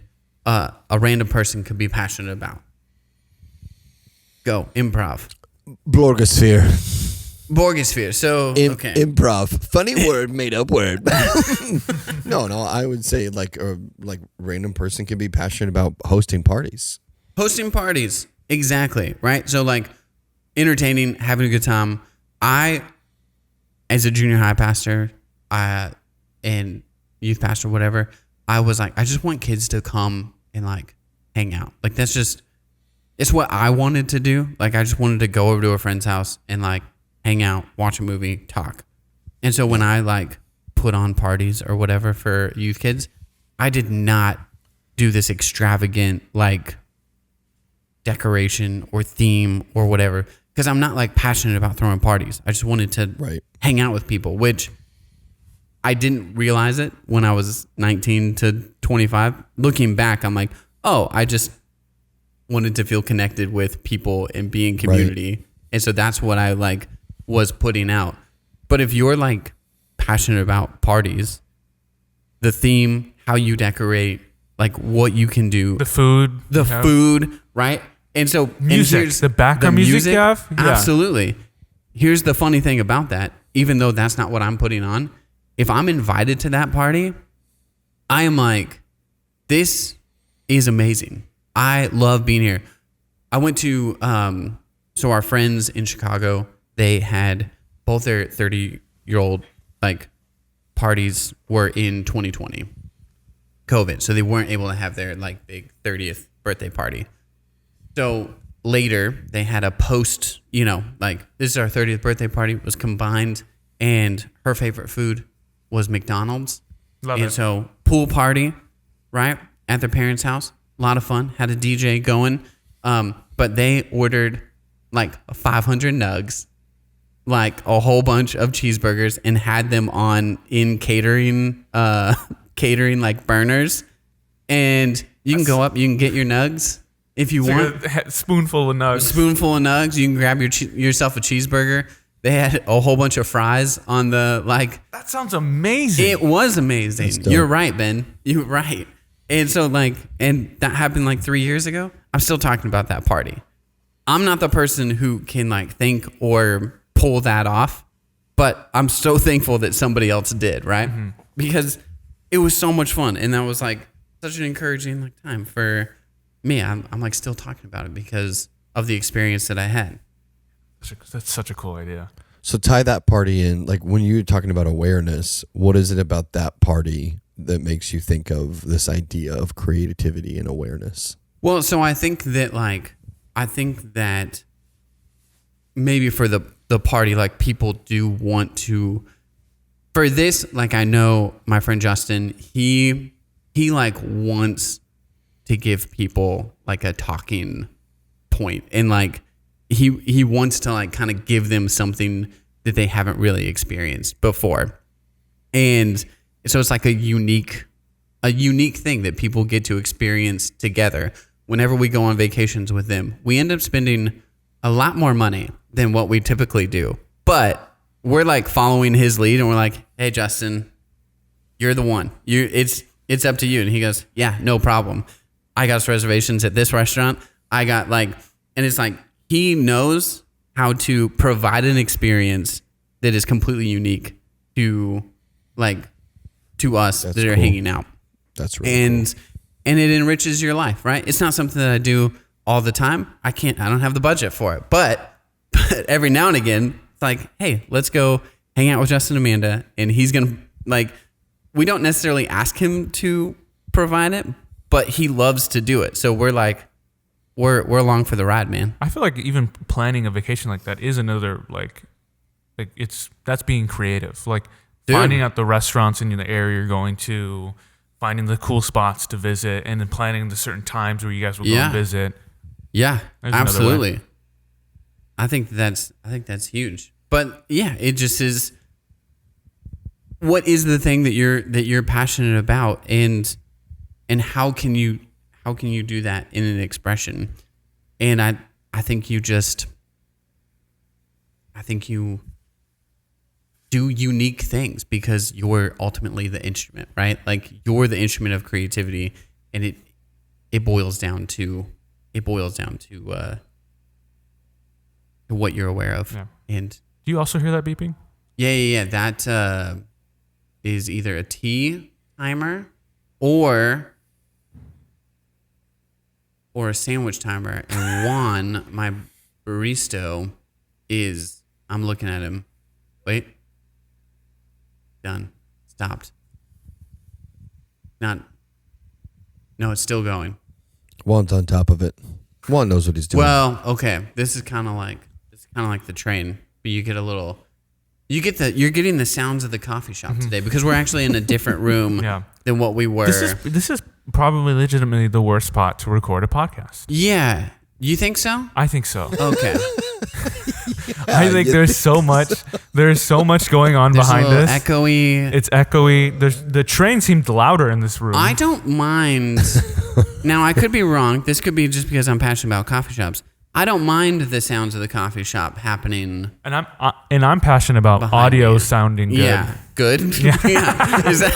a random person could be passionate about. Go, improv. Borgosphere. So, okay. Improv. Funny word, made up word. No, I would say a random person can be passionate about hosting parties. Hosting parties. Exactly. Right. So entertaining, having a good time. I, as a junior high pastor, and youth pastor, whatever, I was I just want kids to come and hang out. It's what I wanted to do. I just wanted to go over to a friend's house and hang out, watch a movie, talk. And so when I put on parties or whatever for youth kids, I did not do this extravagant decoration or theme or whatever, because I'm not passionate about throwing parties. I just wanted to hang out with people, which I didn't realize it when I was 19 to 25. Looking back, I'm I just wanted to feel connected with people and be in community. Right. And so that's what I was putting out. But if you're passionate about parties, the theme, how you decorate, what you can do, the food, right? And so music, the background music you have? Yeah. Absolutely. Here's the funny thing about that. Even though that's not what I'm putting on, if I'm invited to that party, I am this is amazing. I love being here. I went to, so our friends in Chicago, they had both their 30-year-old parties were in 2020, COVID. So they weren't able to have their big 30th birthday party. So later they had a post, this is our 30th birthday party, was combined, and her favorite food was McDonald's. Love and it. So pool party, right, at their parents' house. A lot of fun. Had a DJ going. But they ordered 500 nugs, a whole bunch of cheeseburgers, and had them on in catering burners. And you can go up, you can get your nugs if you want. A spoonful of nugs. You can grab yourself a cheeseburger. They had a whole bunch of fries on the That sounds amazing. It was amazing. You're right, Ben. You're right. And so and that happened 3 years ago. I'm still talking about that party. I'm not the person who can think or pull that off, but I'm so thankful that somebody else did, right? Mm-hmm. Because it was so much fun, and that was such an encouraging time for me. I'm still talking about it because of the experience that I had. That's such a cool idea. So tie that party in, when you're talking about awareness, what is it about that party that makes you think of this idea of creativity and awareness? Well, so I think that maybe for the party, people do want to, for this, I know my friend Justin, he wants to give people like a talking point, and like he wants to like kind of give them something that they haven't really experienced before. And so it's like a unique thing that people get to experience together. Whenever we go on vacations with them, we end up spending a lot more money than what we typically do. But we're like following his lead, and we're like, "Hey, Justin, you're the one. It's up to you." And he goes, "Yeah, no problem. I got us reservations at this restaurant. I got like," and it's like he knows how to provide an experience that is completely unique to us that are hanging out. That's really cool. And it enriches your life, right? It's not something that I do all the time. I don't have the budget for it. But every now and again, it's like, hey, let's go hang out with Justin and Amanda. And he's going to, like, we don't necessarily ask him to provide it, but he loves to do it. So we're like, we're along for the ride, man. I feel like even planning a vacation like that is another, that's being creative. Like, finding out the restaurants in the area you're going to, finding the cool spots to visit, and then planning the certain times where you guys will go and visit. Yeah, absolutely. I think that's huge. But yeah, it just is. What is the thing that you're passionate about, and how can you do that in an expression? And I think you do unique things because you're ultimately the instrument, right? Like you're the instrument of creativity, and it boils down to what you're aware of. Yeah. And do you also hear that beeping? Yeah. That is either a tea timer or a sandwich timer. And Juan, my barista, I'm looking at him. Wait. Done. Stopped. No, it's still going. Juan's on top of it. Juan knows what he's doing. Well, okay. This is kind of like the train, but you're getting the sounds of the coffee shop today because we're actually in a different room than what we were. This is probably legitimately the worst spot to record a podcast. Yeah. You think so? I think so. Okay. I think there's so much going on behind this. Echoey. It's echoey. The train seemed louder in this room. I don't mind. Now, I could be wrong. This could be just because I'm passionate about coffee shops. I don't mind the sounds of the coffee shop happening. And I'm passionate about audio sounding good. Yeah. Good? Yeah. Yeah. Is that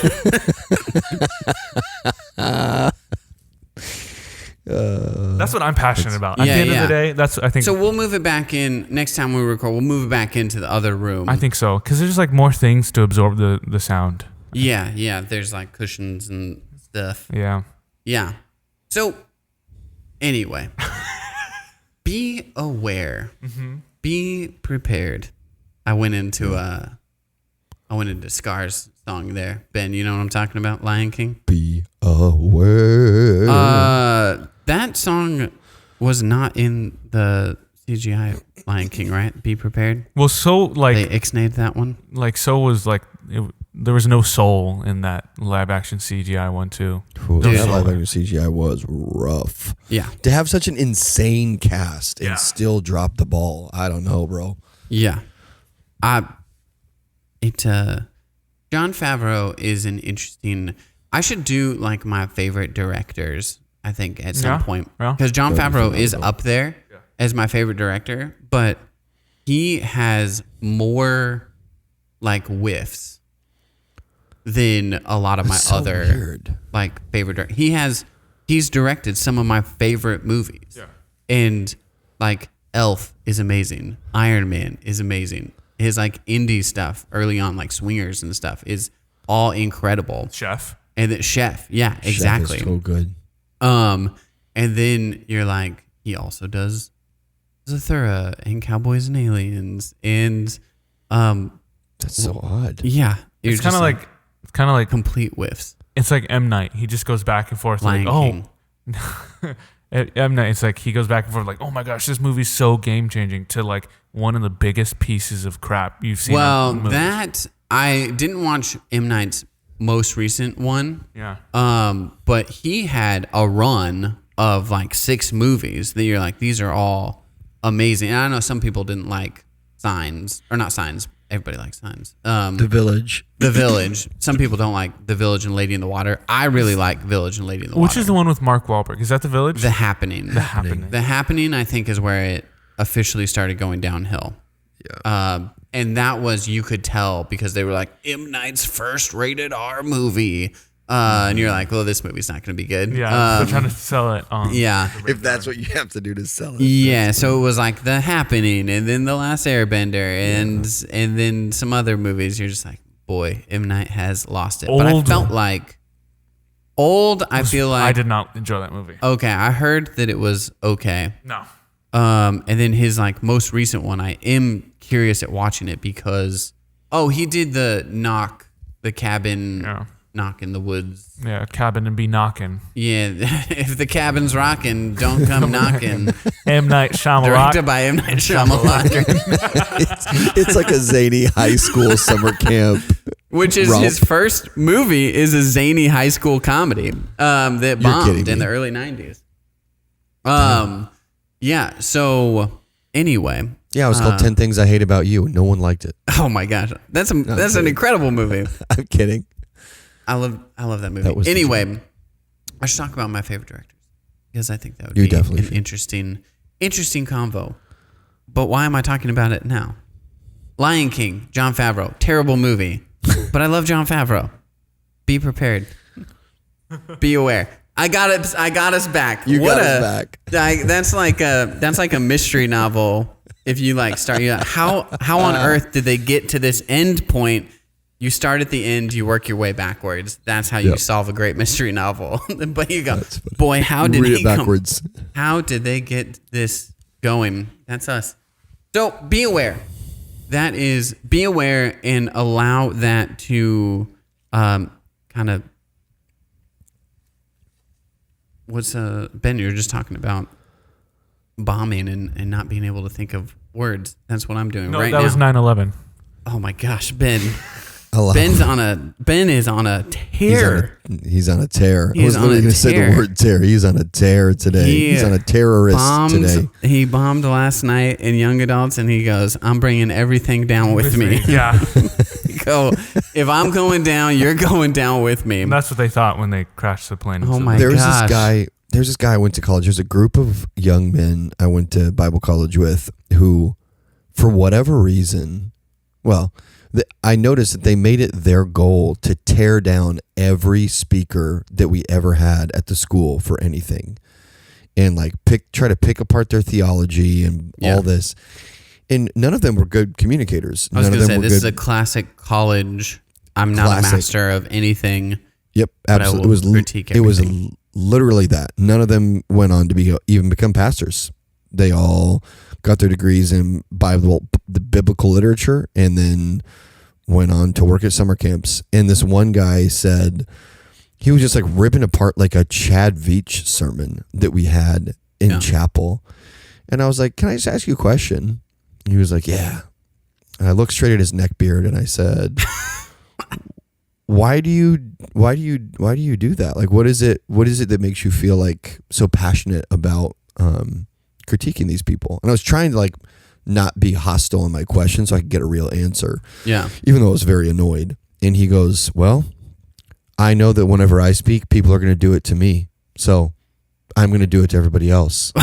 that's what I'm passionate about. At the end of the day, that's I think. So we'll move it back in next time we record. We'll move it back into the other room. I think so because there's like more things to absorb the sound. Yeah. There's like cushions and stuff. Yeah. So anyway, be aware. Mm-hmm. Be prepared. I went into Scar's song there. Ben, you know what I'm talking about? Lion King. Be aware. That song was not in the CGI Lion King, right? Be prepared. Well, so like they ixnayed that one. Like so was like there was no soul in that live action CGI one too. That live action CGI was rough. Yeah. To have such an insane cast and still drop the ball, I don't know, bro. Yeah. John Favreau is an interesting. I should do like my favorite directors. I think at some point because John Favreau is up there as my favorite director, but he has more like whiffs than a lot of my other like favorite. He's directed some of my favorite movies, and like Elf is amazing, Iron Man is amazing. His like indie stuff early on, like Swingers and stuff, is all incredible. Chef. And the Chef, yeah, exactly. Chef is so good. And then you're like, he also does Zathura and Cowboys and Aliens, and that's so odd. Yeah, it's kind of like complete whiffs. It's like M. Night. He just goes back and forth. Lion King. M. Night. It's like he goes back and forth. Like, oh my gosh, this movie's so game changing. To like one of the biggest pieces of crap you've seen. Well, that I didn't watch M. Night's most recent one. Yeah. But he had a run of like 6 movies that you're like, these are all amazing. And I know some people didn't like Signs, or not Signs. Everybody likes Signs. The Village. The Village. Some people don't like The Village and Lady in the Water. I really like Village and Lady in the Water. Which is the one with Mark Wahlberg? Is that The Village? The Happening. The Happening. The Happening, I think, is where it officially started going downhill. Yeah. And that was, you could tell, because they were like, M. Night's first rated R movie. And you're like, well, this movie's not going to be good. Yeah, they're trying to sell it on. Yeah. If that's what you have to do to sell it. Yeah, so it was like The Happening, and then The Last Airbender, and then some other movies. You're just like, boy, M. Night has lost it. But I felt like I feel like I did not enjoy that movie. Okay, I heard that it was okay. No. And then his like most recent one, I am curious at watching it because he did the cabin knock in the woods. Yeah, cabin and be knocking. Yeah, if the cabin's rocking, don't come knocking. M. Night Shyamalan. Directed by M. Night Shyamalan. It's like a zany high school summer camp. Which is his first movie, is a zany high school comedy that bombed in the early 90s. Yeah, so anyway. Yeah, it was called 10 Things I Hate About You, and no one liked it. Oh my gosh. That's an incredible movie. I'm kidding. I love that movie. Anyway, I should talk about my favorite directors, because I think that would be an interesting convo. But why am I talking about it now? Lion King, Jon Favreau, terrible movie. But I love Jon Favreau. Be prepared. Be aware. I got us back. You got us back. That's like a mystery novel. If you like start, how on earth did they get to this end point? You start at the end, you work your way backwards. That's how you solve a great mystery novel. But you go, boy, how did he backwards? How did they get this going? That's us. So be aware. That is, be aware and allow that to kind of. Ben, you're just talking about bombing and not being able to think of words. That's what I'm doing right now. No, that was 9/11. Oh my gosh, Ben. Ben is on a tear. He's on a tear. I was literally going to say the word tear. He's on a tear today. He's on a terrorist today. He bombed last night in young adults, and he goes, I'm bringing everything down with me. Yeah. Go. If I'm going down, you're going down with me. And that's what they thought when they crashed the plane. Oh my gosh. There's this guy I went to college. There's a group of young men I went to Bible college with who, for whatever reason, I noticed that they made it their goal to tear down every speaker that we ever had at the school for anything, and like try to pick apart their theology and all this. And none of them were good communicators. I was going to say, this is a classic college. I'm not a master of anything. Yep, absolutely. It was literally that. None of them went on to even become pastors. They all got their degrees in the biblical literature, and then went on to work at summer camps. And this one guy said he was just like ripping apart like a Chad Veach sermon that we had in chapel. And I was like, can I just ask you a question? He was like, yeah. And I looked straight at his neck beard and I said, why do you do that? Like, what is it that makes you feel like so passionate about critiquing these people? And I was trying to like not be hostile in my question so I could get a real answer. Yeah. Even though I was very annoyed. And he goes, well, I know that whenever I speak, people are going to do it to me. So I'm going to do it to everybody else.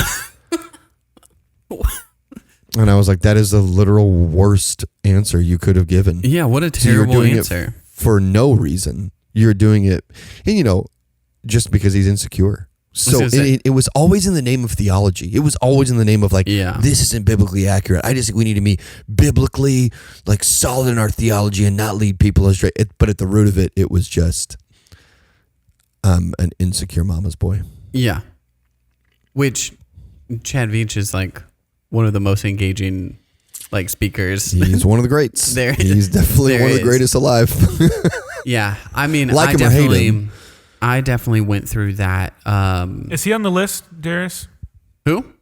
And I was like, that is the literal worst answer you could have given. Yeah, what a terrible answer. For no reason. You're doing it, and just because he's insecure. So it was always in the name of theology. It was always in the name of like, this isn't biblically accurate. I just think we need to be biblically like solid in our theology and not lead people astray. But at the root of it, it was just an insecure mama's boy. Yeah. Which Chad Veach is like one of the most engaging like speakers. He's one of the greats. He's definitely one of the greatest alive. Yeah. I mean, like him or hate him. I definitely went through that. Is he on the list, Darius? Who?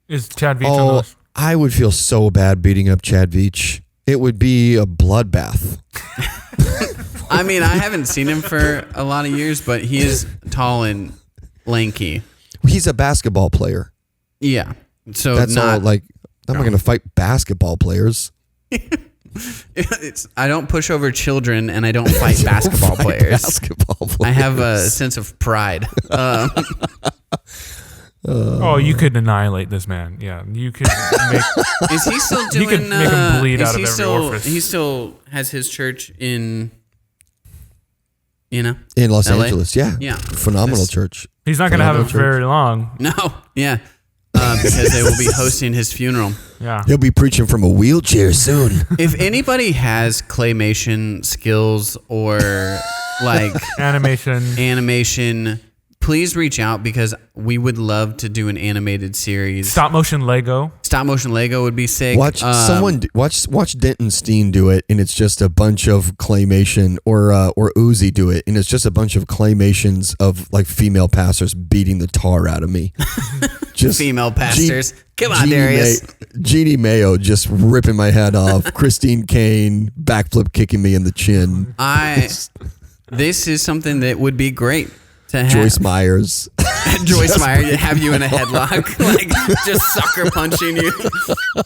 Is Chad Veach on the list? I would feel so bad beating up Chad Veach. It would be a bloodbath. I mean, I haven't seen him for a lot of years, but he is tall and lanky. He's a basketball player. Yeah. So that's all. Like, I'm not going to fight basketball players. I don't push over children, and I don't fight basketball players. I have a sense of pride. You could annihilate this man. Yeah, you could make. Is he still doing? You could make him bleed out of every orifice. He still has his church in Los LA? Angeles. Yeah, phenomenal church. He's not going to have it very long. No, yeah, because they will be hosting his funeral. Yeah, he'll be preaching from a wheelchair soon. If anybody has claymation skills or like animation, please reach out because we would love to do an animated series. Stop motion Lego would be sick. Watch Denton Steen do it, and it's just a bunch of claymation, or Uzi do it, and it's just a bunch of claymations of like female pastors beating the tar out of me. Just female pastors. Come on, Darius. Jeannie Mayo just ripping my head off. Christine Kane backflip kicking me in the chin. This is something that would be great. Joyce Myers. Joyce Myers, have you in a headlock, like just sucker punching you.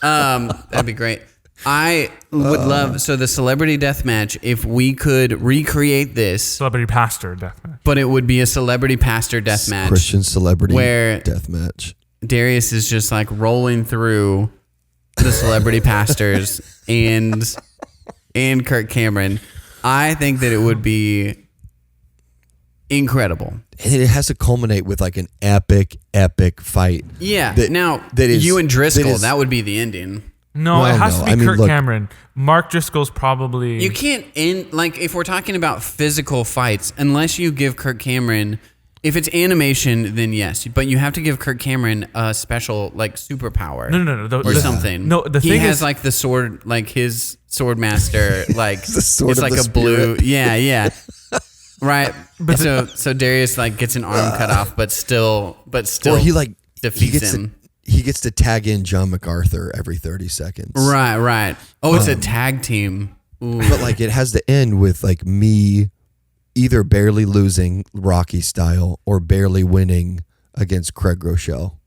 That'd be great. I would love, so the celebrity death match, if we could recreate this. Celebrity pastor death match. But it would be a celebrity pastor death match. Christian celebrity death match. Darius is just like rolling through the celebrity pastors and Kirk Cameron. I think that it would be incredible. And it has to culminate with like an epic fight. Yeah. You and Driscoll, that would be the ending. No, it has to be Kirk Cameron. Mark Driscoll's probably... You can't end... Like, if we're talking about physical fights, unless you give Kirk Cameron... If it's animation, then yes. But you have to give Kirk Cameron a special, like, superpower. No. Or something. No, the thing he has, like, the sword... Like, his sword master, like... it's like a blue... Yeah. Right. So Darius, like, gets an arm cut off, but still or he, like, defeats him. He gets to tag in John MacArthur every 30 seconds. Right. Oh, it's a tag team. Ooh. But like it has to end with like me either barely losing Rocky style or barely winning against Craig Rochelle.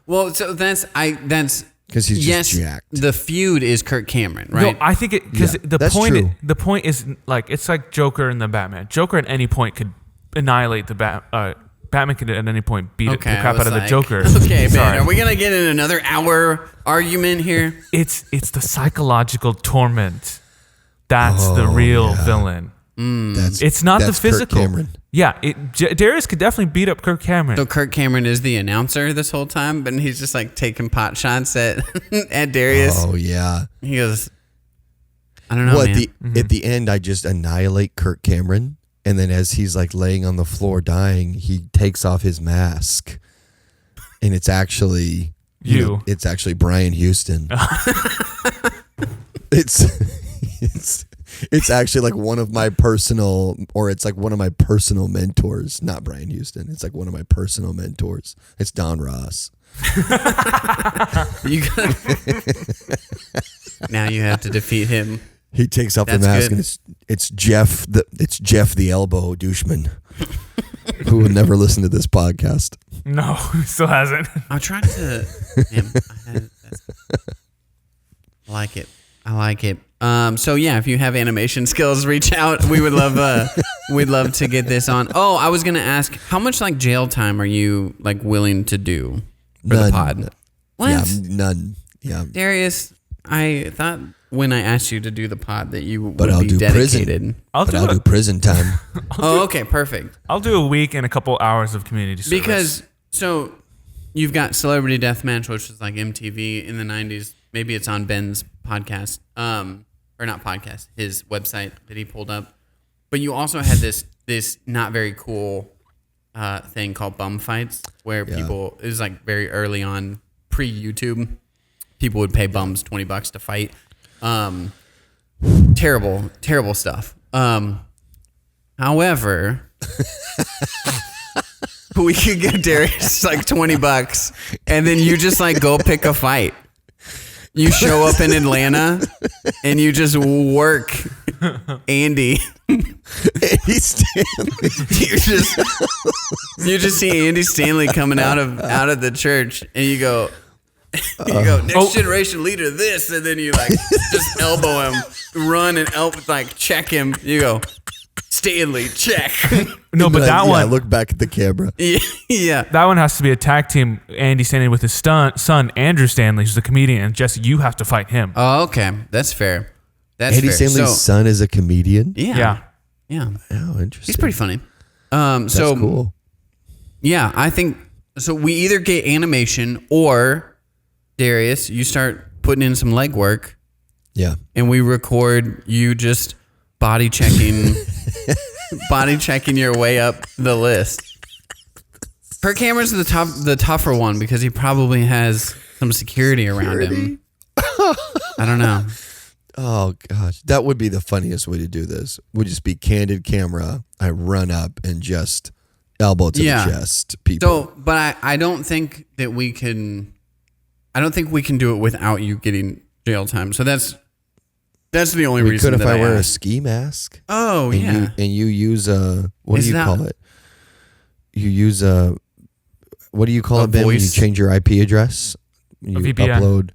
Well, so that's because he's just jacked. The feud is Kirk Cameron, right? No, I think the point is like it's like Joker and the Batman. Joker at any point could annihilate the Batman could at any point beat the crap out of the Joker. Okay, man, are we gonna get in another hour argument here? It's the psychological torment. That's the real villain. It's not the physical. Kirk Cameron. Yeah, Darius could definitely beat up Kirk Cameron. So Kirk Cameron is the announcer this whole time, but he's just like taking pot shots at Darius. Oh yeah. He goes, I don't know. Well, at the end, I just annihilate Kirk Cameron. And then as he's like laying on the floor dying, he takes off his mask. And it's actually it's actually Brian Houston. It's actually like one of my personal mentors, not Brian Houston. It's like one of my personal mentors. It's Don Ross. Now you have to defeat him. He takes off the mask and it's Jeff the elbow doucheman who would never listen to this podcast. No, he still hasn't. I'm trying to. I like it. So yeah, if you have animation skills, reach out. We would love. We'd love to get this on. Oh, I was gonna ask, how much like jail time are you like willing to do for the pod? What? Yeah, none. Yeah, Darius, I thought when I asked you to do the pod that you would I'll be do dedicated. Prison. I'll do prison time. Okay, perfect. I'll do a week and a couple hours of community service. Because so you've got Celebrity Deathmatch, which was like MTV in the 90s. Maybe it's on Ben's podcast, or not podcast, his website that he pulled up. But you also had this not very cool thing called bum fights, where people, it was like very early on, pre-YouTube, people would pay bums $20 to fight. Terrible stuff. However, we could get Darius like $20 and then you just like go pick a fight. You show up in Atlanta and you just work Andy. Andy Stanley. You just see Andy Stanley coming out of the church, and you go, next generation leader, this, and then you like just elbow him, run and like check him. You go, Stanley, check. No, but that one. Look back at the camera. Yeah. That one has to be a tag team. Andy Stanley with his son Andrew Stanley, who's the comedian, and Jesse, you have to fight him. Oh, okay, that's fair. Andy Stanley's son is a comedian. Yeah. Oh, interesting. He's pretty funny. That's cool. Yeah, I think so. We either get animation or Darius, you start putting in some legwork. Yeah, and we record you just body checking your way up the list. Her camera's the tougher one because he probably has some security around him. I don't know. Oh gosh, that would be the funniest way to do this. Would just be candid camera. I run up and just elbow to the chest people. So, but I don't think that we can. I don't think we can do it without you getting jail time. So that's the only reason. Could if I wear asked. a ski mask. Oh yeah. And you use a what do you call it? You use a what do you call it, Ben? When you change your IP address, you VPN. upload.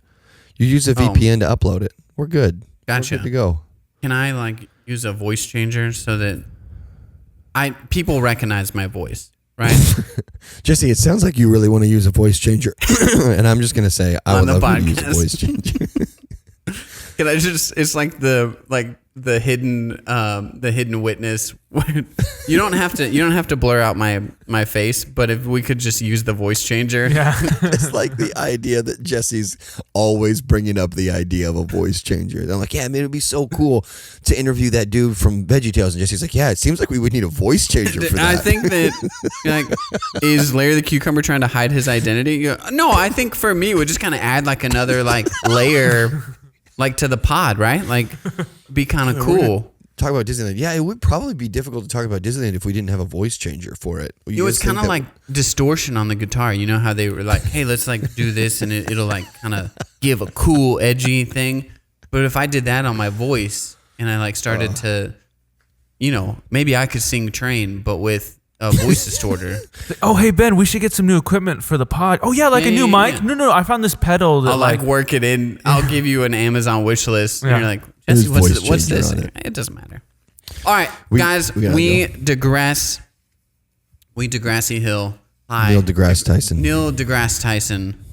You use a VPN to upload it. We're good. Gotcha. We're good to go. Can I like use a voice changer so that people recognize my voice, right? Jesse, it sounds like you really want to use a voice changer, and I'm just gonna say I would love you to use a voice changer. Can I just? It's like the hidden witness. You don't have to blur out my face, but if we could just use the voice changer. Yeah. It's like the idea that Jesse's always bringing up the idea of a voice changer. I'm like, yeah, man, it'd be so cool to interview that dude from VeggieTales. And Jesse's like, yeah, it seems like we would need a voice changer for that. I think that, like, is Larry the Cucumber trying to hide his identity? No, I think for me, it would just kind of add like another like layer, like to the pod, right? Like, be kind of cool. Talk about Disneyland. Yeah, it would probably be difficult to talk about Disneyland if we didn't have a voice changer for it. It's kind of like distortion on the guitar. You know how they were like, hey, let's like do this and it'll like kind of give a cool, edgy thing. But if I did that on my voice and I like started to, maybe I could sing Train, but with a voice distorter. Oh, hey, Ben, we should get some new equipment for the pod. Oh, yeah, like a new mic? Yeah. No, I found this pedal that I'll like work it in. I'll give you an Amazon wish list. And you're like, Jesse, what's this? It doesn't matter. All right, guys, we digress. We Degrassi Hill. Hi. Neil deGrasse Tyson. Neil deGrasse Tyson.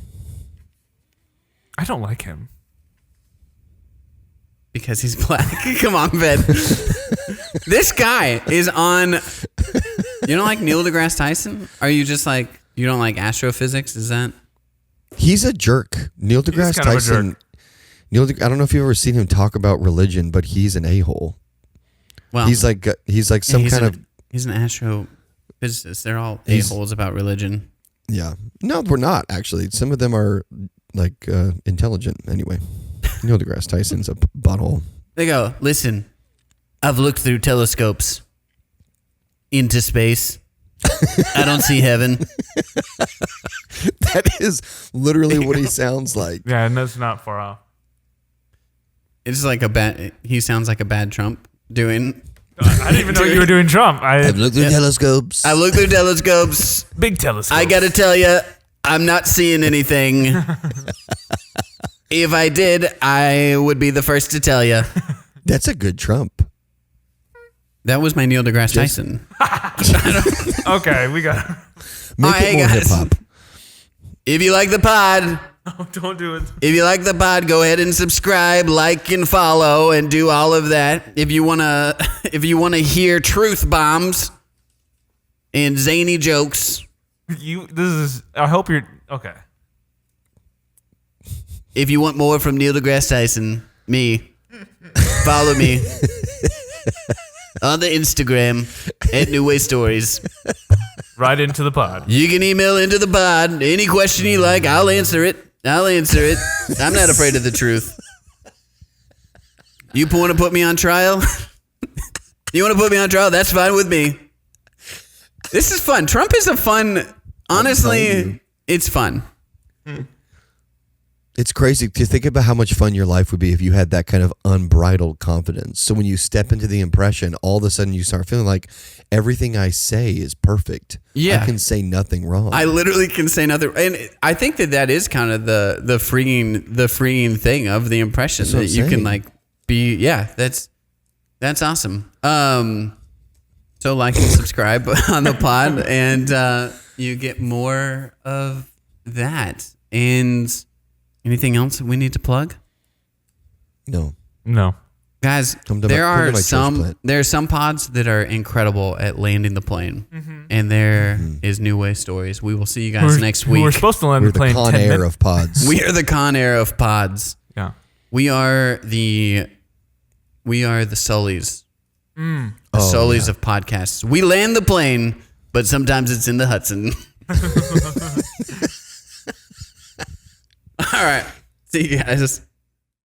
I don't like him. Because he's black. Come on, Ben. This guy is on... You don't like Neil deGrasse Tyson? Are you just like... You don't like astrophysics? Is that... He's a jerk. Neil deGrasse Tyson... I don't know if you've ever seen him talk about religion, but he's an a-hole. Well, he's like some kind of... He's an astrophysicist. They're all a-holes about religion. Yeah. No, we're not, actually. Some of them are like intelligent anyway. Neil deGrasse Tyson's a butthole. They go, listen, I've looked through telescopes into space. I don't see heaven. That is literally what he sounds like. Yeah, and that's not far off. It's like he sounds like a bad Trump doing. I didn't even know you were doing Trump. I've looked through telescopes. I looked through telescopes. Big telescopes. I got to tell you, I'm not seeing anything. If I did, I would be the first to tell you. That's a good Trump. That was my Neil deGrasse Tyson. Okay, we got it. Make it more hip-hop. If you like the pod... Oh, don't do it. If you like the pod, go ahead and subscribe, like, and follow, and do all of that. If you wanna hear truth bombs and zany jokes, I hope you're okay. If you want more from Neil deGrasse Tyson, follow me on the Instagram at NewWayStories. Right into the pod. You can email into the pod any question you like. I'll answer it. I'm not afraid of the truth. You want to put me on trial? You want to put me on trial? That's fine with me. This is fun. Trump is a fun... Honestly, it's fun. It's crazy to think about how much fun your life would be if you had that kind of unbridled confidence. So when you step into the impression, all of a sudden you start feeling like everything I say is perfect. Yeah. I can say nothing wrong. I literally can say nothing. And I think that is kind of the freeing thing of the impression that you can like be. Yeah, that's awesome. So like and subscribe on the pod, and you get more of that. And anything else we need to plug? No. Guys, there are some pods that are incredible at landing the plane, and there is New Way Stories. We will see you guys next week. We're supposed to land the plane. Con Air of pods. We are the Con Air of pods. Yeah, we are the Sullys. The Sullys of podcasts. We land the plane, but sometimes it's in the Hudson. All right, see you guys.